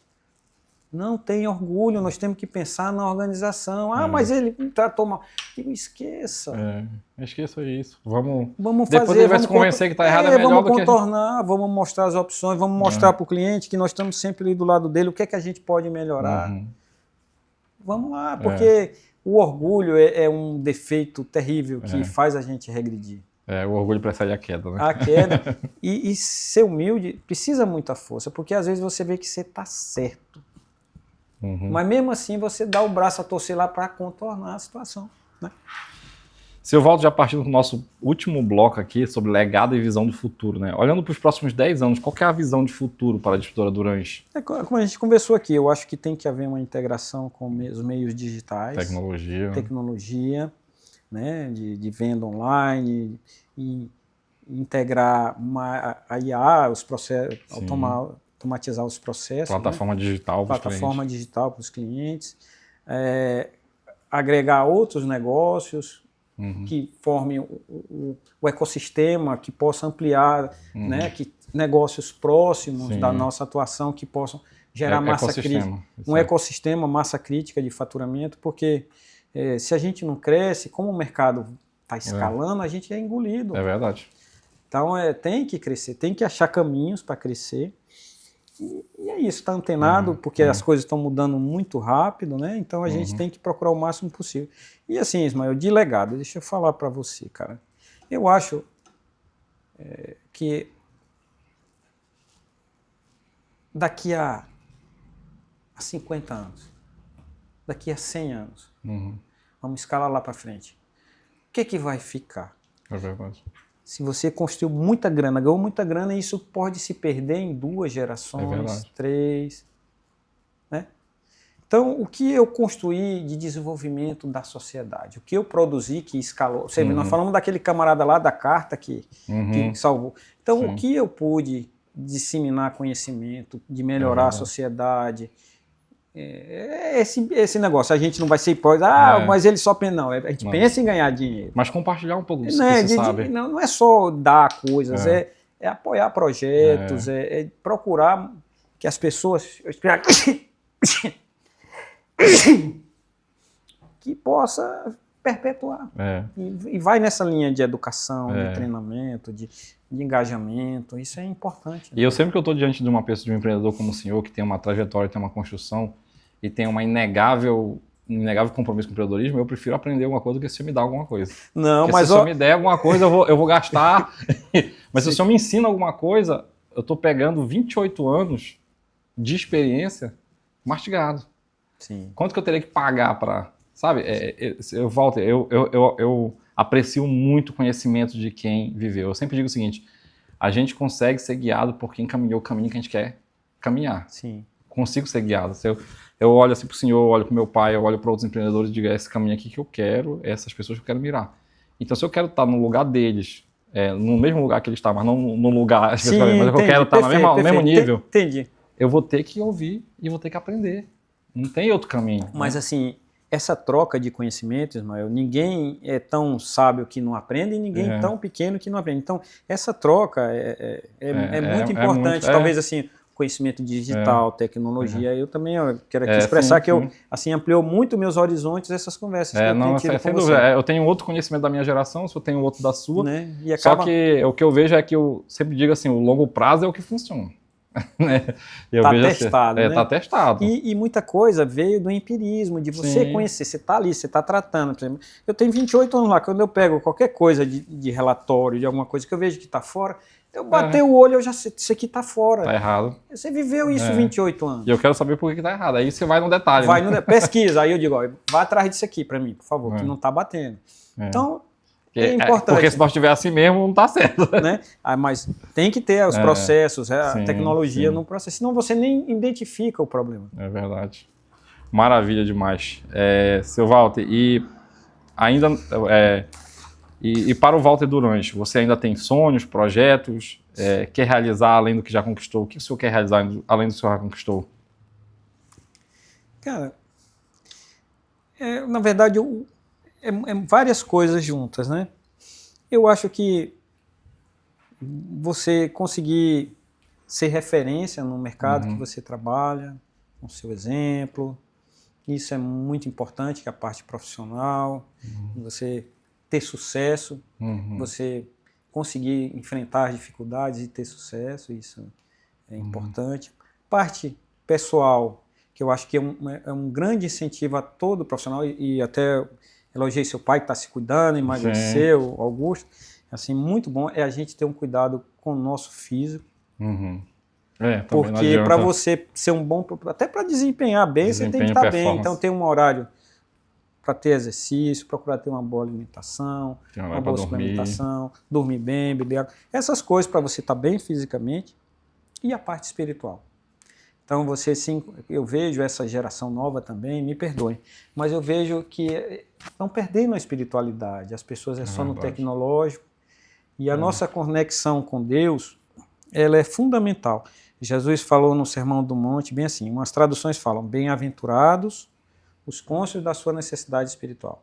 Speaker 2: Não tem orgulho, nós temos que pensar na organização. Mas ele tratou mal. Digo, esqueça.
Speaker 1: Esqueça isso. Vamos
Speaker 2: fazer.
Speaker 1: Depois ele vai se convencer que está errado, é melhor
Speaker 2: vamos
Speaker 1: do que
Speaker 2: contornar, vamos mostrar as opções, vamos mostrar para o cliente que nós estamos sempre ali do lado dele, o que é que a gente pode melhorar. Vamos lá, porque o orgulho é um defeito terrível que faz a gente regredir.
Speaker 1: O orgulho precede a queda, né?
Speaker 2: A queda. E ser humilde precisa muita força, porque às vezes você vê que você está certo. Mas mesmo assim você dá o braço a torcer lá para contornar a situação. Né?
Speaker 1: Seu Valdo, já partindo do nosso último bloco aqui sobre legado e visão do futuro, né? Olhando para os próximos 10 anos, qual que é a visão de futuro para a Distribuidora Durães?
Speaker 2: Como a gente conversou aqui, eu acho que tem que haver uma integração com os meios digitais. Tecnologia, né? De venda online, e integrar a IA, os processos, automatizar os processos.
Speaker 1: Plataforma digital para os clientes.
Speaker 2: Plataforma digital para os clientes. Agregar outros negócios que formem o ecossistema, que possa ampliar, né, que negócios próximos da nossa atuação que possam gerar massa crítica. Ecossistema, massa crítica de faturamento, porque se a gente não cresce, como o mercado está escalando, a gente é engolido.
Speaker 1: É verdade.
Speaker 2: Então tem que crescer, tem que achar caminhos para crescer. E é isso, está antenado, porque as coisas estão mudando muito rápido, né? Então a gente tem que procurar o máximo possível. E assim, Ismael, de legado, deixa eu falar para você, cara. Eu acho que daqui a 50 anos, daqui a 100 anos, vamos escalar lá para frente. O que vai ficar?
Speaker 1: É verdade.
Speaker 2: Se você construiu muita grana, ganhou muita grana, isso pode se perder em 2 gerações, 3. Né? Então, o que eu construí de desenvolvimento da sociedade? O que eu produzi que escalou? Nós falamos daquele camarada lá da carta que salvou. Então, o que eu pude disseminar conhecimento, de melhorar a sociedade? Esse negócio, a gente não vai ser hipócrita, mas ele só pensa, não, a gente pensa em ganhar dinheiro.
Speaker 1: Mas compartilhar um pouco disso que você sabe.
Speaker 2: Não é só dar coisas, é apoiar projetos, é procurar que as pessoas que possa perpetuar. E vai nessa linha de educação, de treinamento, de engajamento, isso é importante. Né?
Speaker 1: E eu sempre que eu estou diante de uma pessoa, de um empreendedor como o senhor, que tem uma trajetória, tem uma construção, e tem uma inegável inegável compromisso com o empreendedorismo, eu prefiro aprender alguma coisa do que se me dá alguma coisa.
Speaker 2: Não,
Speaker 1: porque
Speaker 2: mas
Speaker 1: se o senhor me der alguma coisa, eu vou gastar. Mas se o senhor me ensina alguma coisa, eu estou pegando 28 anos de experiência mastigado.
Speaker 2: Sim.
Speaker 1: Quanto que eu teria que pagar para... Sabe, Walter, eu aprecio muito o conhecimento de quem viveu. Eu sempre digo o seguinte, a gente consegue ser guiado por quem caminhou o caminho que a gente quer caminhar.
Speaker 2: Sim. Consigo
Speaker 1: ser guiado. Eu olho assim para o senhor, eu olho para o meu pai, eu olho para outros empreendedores e digo, é esse caminho aqui que eu quero, essas pessoas que eu quero mirar. Então, se eu quero estar no lugar deles, no mesmo lugar que eles estão, mas não no lugar, mas eu quero estar no mesmo nível,
Speaker 2: entendi.
Speaker 1: Eu vou ter que ouvir e vou ter que aprender. Não tem outro caminho.
Speaker 2: Mas assim, essa troca de conhecimentos, Ismael, ninguém é tão sábio que não aprende e ninguém tão pequeno que não aprende. Então, essa troca é muito importante. Talvez assim, conhecimento digital, tecnologia. Eu também quero aqui expressar que eu assim, ampliou muito meus horizontes essas conversas que eu tenho tido com você.
Speaker 1: Eu tenho outro conhecimento da minha geração, se eu tenho outro da sua.
Speaker 2: Né?
Speaker 1: Só que o que eu vejo é que eu sempre digo assim, o longo prazo é o que funciona.
Speaker 2: Está testado, né?
Speaker 1: Tá testado.
Speaker 2: E muita coisa veio do empirismo, de você conhecer, você está ali, você está tratando. Por exemplo, eu tenho 28 anos lá, quando eu pego qualquer coisa de relatório, de alguma coisa que eu vejo que está fora, eu bater o olho, eu já sei, isso aqui está fora.
Speaker 1: Está errado.
Speaker 2: Você viveu isso 28 anos.
Speaker 1: E eu quero saber por que está errado. Aí você vai no detalhe.
Speaker 2: Pesquisa, aí eu digo, vai atrás disso aqui para mim, por favor, que não está batendo. Então... É importante.
Speaker 1: Porque se nós estiver assim mesmo, não está certo.
Speaker 2: Né? Mas tem que ter os processos, a tecnologia no processo, senão você nem identifica o problema.
Speaker 1: É verdade. Maravilha demais. Seu Walter, e ainda e para o Walter Durante, você ainda tem sonhos, projetos, quer realizar além do que já conquistou? O que o senhor quer realizar além do que o senhor já conquistou?
Speaker 2: Cara, na verdade, várias coisas juntas, né? Eu acho que você conseguir ser referência no mercado que você trabalha, com seu exemplo, isso é muito importante, que é a parte profissional, você ter sucesso, você conseguir enfrentar as dificuldades e ter sucesso, isso é importante. Parte pessoal, que eu acho que é um grande incentivo a todo profissional, e até elogiei seu pai que está se cuidando, emagreceu, Augusto. Assim, muito bom é a gente ter um cuidado com o nosso físico. Porque para você ser um bom... Até para desempenhar bem, você tem que estar bem. Então, tem um horário para ter exercício, procurar ter uma boa alimentação, uma boa suplementação, dormir bem, beber água. Essas coisas para você estar bem fisicamente e a parte espiritual. Então, eu vejo essa geração nova também, me perdoem, mas eu vejo que estão perdendo a espiritualidade. As pessoas só no tecnológico. E a nossa conexão com Deus, ela é fundamental. Jesus falou no Sermão do Monte, bem assim, umas traduções falam, bem-aventurados os cônscios da sua necessidade espiritual.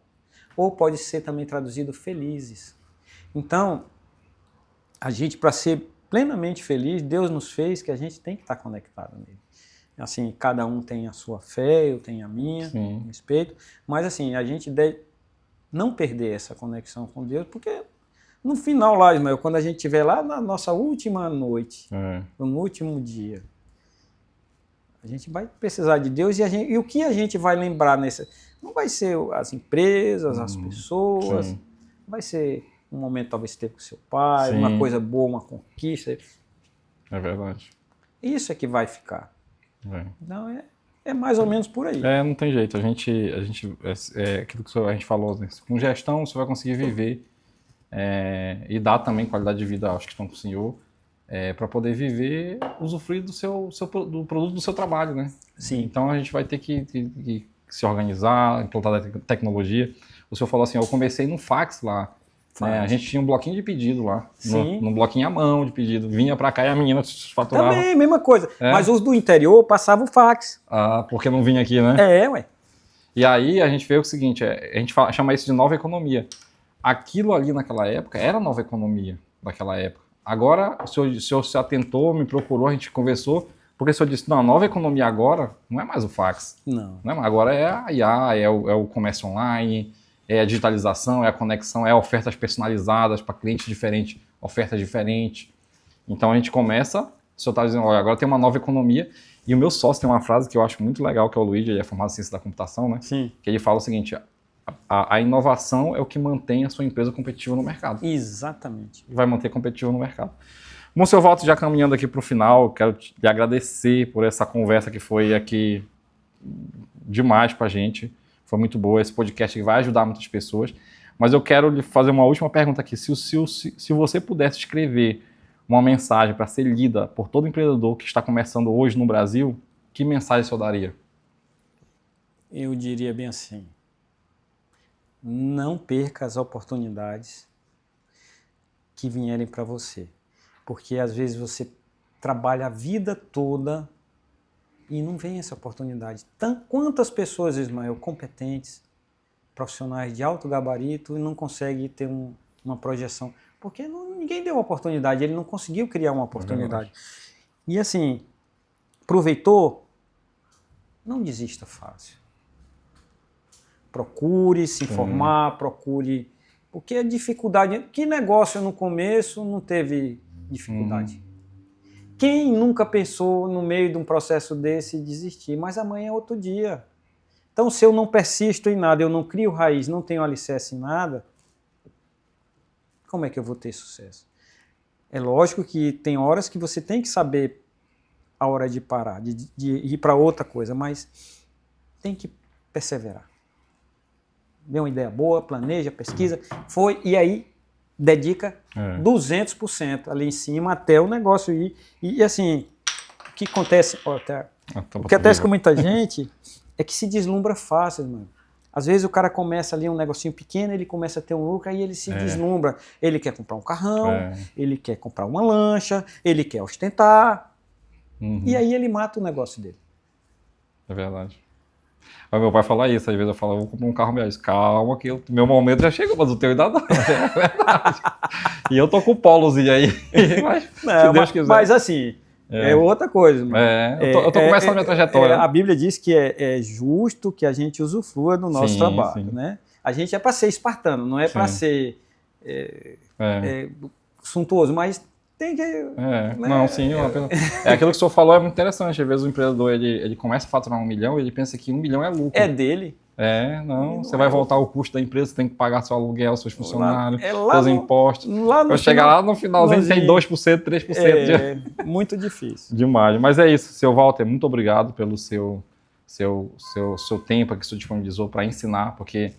Speaker 2: Ou pode ser também traduzido felizes. Então, a gente, para ser plenamente feliz, Deus nos fez que a gente tem que estar conectado nele. Assim, cada um tem a sua fé, eu tenho a minha, respeito, mas assim, a gente deve não perder essa conexão com Deus, porque no final lá, Ismael, quando a gente estiver lá na nossa última noite, no último dia, a gente vai precisar de Deus e o que a gente vai lembrar não vai ser as empresas, as pessoas, vai ser um momento talvez que teve com seu pai, uma coisa boa, uma conquista.
Speaker 1: É verdade.
Speaker 2: Isso é que vai ficar. Então é mais ou menos por aí.
Speaker 1: Não tem jeito. Aquilo que a gente falou, né? Com gestão você vai conseguir viver e dar também qualidade de vida aos que estão com o senhor, para poder viver, usufruir do produto do seu trabalho, né?
Speaker 2: Sim.
Speaker 1: Então a gente vai ter que se organizar, implantar tecnologia. O senhor falou assim, eu comecei no fax lá. A gente tinha um bloquinho de pedido lá, no bloquinho à mão de pedido, vinha pra cá e a menina faturava.
Speaker 2: Também, mesma coisa, mas os do interior passavam o fax.
Speaker 1: Porque não vinha aqui, né?
Speaker 2: Ué.
Speaker 1: E aí a gente vê o seguinte, a gente chama isso de nova economia. Aquilo ali naquela época era nova economia daquela época. Agora o senhor se atentou, me procurou, a gente conversou, porque o senhor disse, não, a nova economia agora não é mais o fax.
Speaker 2: Não.
Speaker 1: Agora é a IA, é o comércio online, é a digitalização, é a conexão, é ofertas personalizadas para clientes diferentes, ofertas diferentes. Então a gente começa O senhor está dizendo, olha, agora tem uma nova economia. E o meu sócio tem uma frase que eu acho muito legal, que é o Luigi, ele é formado em ciência da computação, né?
Speaker 2: Sim.
Speaker 1: Que ele fala o seguinte, a inovação é o que mantém a sua empresa competitiva no mercado.
Speaker 2: Exatamente.
Speaker 1: Vai manter competitiva no mercado. Bom, seu Walter, já caminhando aqui para o final, quero lhe agradecer por essa conversa que foi aqui demais para a gente. Foi muito boa, esse podcast que vai ajudar muitas pessoas. Mas eu quero lhe fazer uma última pergunta aqui. Se você pudesse escrever uma mensagem para ser lida por todo empreendedor que está começando hoje no Brasil, que mensagem o senhor daria?
Speaker 2: Eu diria bem assim, não perca as oportunidades que vierem para você. Porque às vezes você trabalha a vida toda e não vem essa oportunidade. Quantas pessoas, Ismael, competentes, profissionais de alto gabarito e não conseguem ter uma projeção? Porque ninguém deu oportunidade, ele não conseguiu criar uma oportunidade. E assim, aproveitou? Não desista fácil. Procure se informar, procure... Porque a dificuldade... Que negócio no começo não teve dificuldade? Quem nunca pensou no meio de um processo desse desistir? Mas amanhã é outro dia. Então, se eu não persisto em nada, eu não crio raiz, não tenho alicerce em nada, como é que eu vou ter sucesso? É lógico que tem horas que você tem que saber a hora de parar, de ir para outra coisa, mas tem que perseverar. Vê uma ideia boa, planeja, pesquisa, e aí dedica 200% ali em cima até o negócio ir. E assim, o que acontece, o que acontece com muita gente é que se deslumbra fácil, mano. Às vezes o cara começa ali um negocinho pequeno, ele começa a ter um lucro, aí ele se deslumbra. Ele quer comprar um carrão, ele quer comprar uma lancha, ele quer ostentar, e aí ele mata o negócio dele.
Speaker 1: É verdade. Mas meu pai fala isso, às vezes eu falo, eu vou comprar um carro melhor. Calma que meu momento já chegou, mas o teu ainda não. É verdade. E eu tô com o polozinho aí, mas se Deus quiser.
Speaker 2: Mas assim, é outra coisa.
Speaker 1: Eu tô começando a minha trajetória.
Speaker 2: A Bíblia diz que é justo que a gente usufrua do nosso trabalho. Né? A gente é para ser espartano, não é para ser suntuoso, mas tem que...
Speaker 1: Não, sim. Aquilo que o senhor falou é muito interessante. Às vezes o empreendedor ele começa a faturar 1 milhão e ele pensa que 1 milhão é lucro.
Speaker 2: É dele.
Speaker 1: Você vai voltar o custo da empresa, você tem que pagar seu aluguel, seus funcionários, seus impostos.
Speaker 2: Vai
Speaker 1: chegar lá no finalzinho tem 2%, 3%.
Speaker 2: Muito difícil.
Speaker 1: Demais. Mas é isso, seu Walter, muito obrigado pelo seu tempo que o senhor disponibilizou para ensinar, porque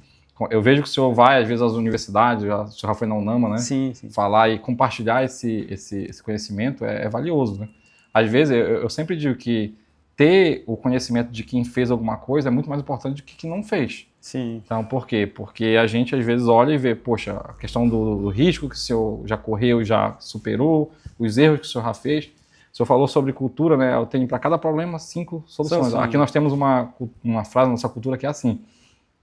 Speaker 1: eu vejo que o senhor vai, às vezes, às universidades, o senhor já foi na UNAMA, né?
Speaker 2: Sim.
Speaker 1: Falar e compartilhar esse conhecimento é valioso, né? Às vezes, eu sempre digo que ter o conhecimento de quem fez alguma coisa é muito mais importante do que quem não fez.
Speaker 2: Sim.
Speaker 1: Então, por quê? Porque a gente, às vezes, olha e vê, poxa, a questão do risco que o senhor já correu e já superou, os erros que o senhor já fez. O senhor falou sobre cultura, né? Eu tenho para cada problema 5 soluções. Aqui nós temos uma frase na nossa cultura que é assim: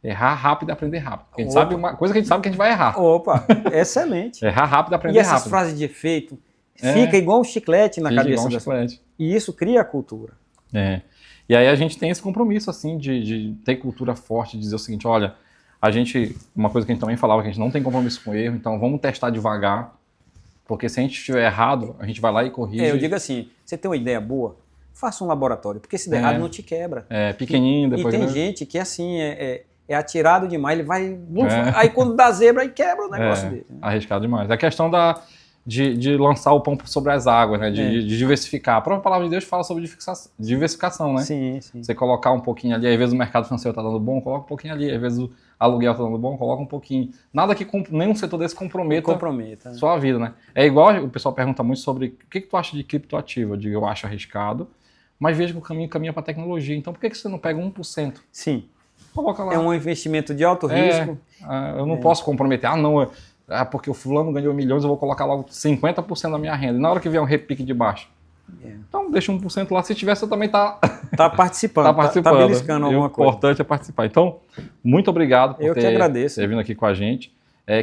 Speaker 1: errar rápido e aprender rápido. A gente sabe uma coisa que a gente sabe que a gente vai errar.
Speaker 2: Opa, excelente.
Speaker 1: Errar rápido e aprender rápido.
Speaker 2: E essas frases de efeito fica igual um chiclete na cabeça das pessoas. E isso cria a cultura.
Speaker 1: E aí a gente tem esse compromisso, assim, de ter cultura forte, de dizer o seguinte, olha, uma coisa que a gente também falava, que a gente não tem compromisso com erro, então vamos testar devagar, porque se a gente estiver errado, a gente vai lá e corrige.
Speaker 2: Eu digo assim, você tem uma ideia boa, faça um laboratório, porque se der errado não te quebra.
Speaker 1: Pequenininho, depois...
Speaker 2: E tem gente que, assim, é atirado demais, ele vai... Aí quando dá zebra, aí quebra o negócio dele. Né?
Speaker 1: Arriscado demais. É a questão de lançar o pão sobre as águas, né? De diversificar. A própria palavra de Deus fala sobre diversificação, né?
Speaker 2: Sim.
Speaker 1: Você colocar um pouquinho ali, às vezes o mercado financeiro está dando bom, coloca um pouquinho ali, às vezes o aluguel está dando bom, coloca um pouquinho. Nada que nenhum setor desse comprometa sua vida, né? É igual, o pessoal pergunta muito sobre o que tu acha de criptoativo. Eu digo, eu acho arriscado, mas vejo que o caminho caminha para a tecnologia. Então por que você não pega 1%?
Speaker 2: Sim.
Speaker 1: Coloca lá.
Speaker 2: É um investimento de alto risco.
Speaker 1: Eu não posso comprometer. Porque o fulano ganhou milhões, eu vou colocar logo 50% da minha renda. E na hora que vier um repique de baixo, então deixa 1% lá. Se tiver, você também está
Speaker 2: participando. Está beliscando alguma coisa.
Speaker 1: O importante é participar. Então, muito obrigado por
Speaker 2: ter
Speaker 1: vindo aqui com a gente.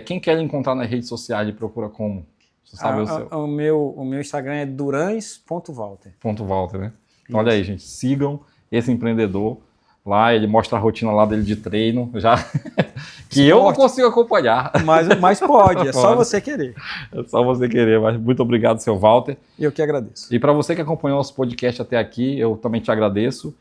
Speaker 1: Quem quer encontrar nas redes sociais, ele procura como? Você sabe o seu?
Speaker 2: O meu Instagram é durães.walter.
Speaker 1: .walter, né? Então, olha aí, gente. Sigam esse empreendedor. Lá ele mostra a rotina lá dele de treino. Que eu não consigo acompanhar.
Speaker 2: Mas pode, é só você querer.
Speaker 1: É só você querer, mas muito obrigado, seu Walter.
Speaker 2: Eu que agradeço.
Speaker 1: E para você que acompanhou nosso podcast até aqui, eu também te agradeço.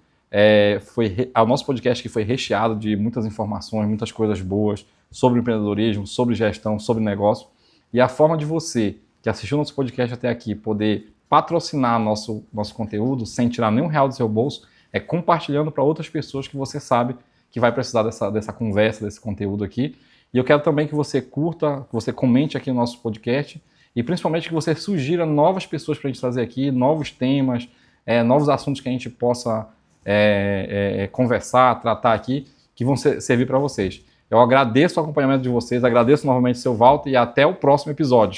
Speaker 1: O nosso podcast que foi recheado de muitas informações, muitas coisas boas sobre empreendedorismo, sobre gestão, sobre negócio. E a forma de você que assistiu nosso podcast até aqui poder patrocinar nosso conteúdo sem tirar nenhum real do seu bolso é compartilhando para outras pessoas que você sabe que vai precisar dessa conversa, desse conteúdo aqui. E eu quero também que você curta, que você comente aqui no nosso podcast e principalmente que você sugira novas pessoas para a gente trazer aqui, novos temas, novos assuntos que a gente possa conversar, tratar aqui, que vão servir para vocês. Eu agradeço o acompanhamento de vocês, agradeço novamente o seu Walter e até o próximo episódio.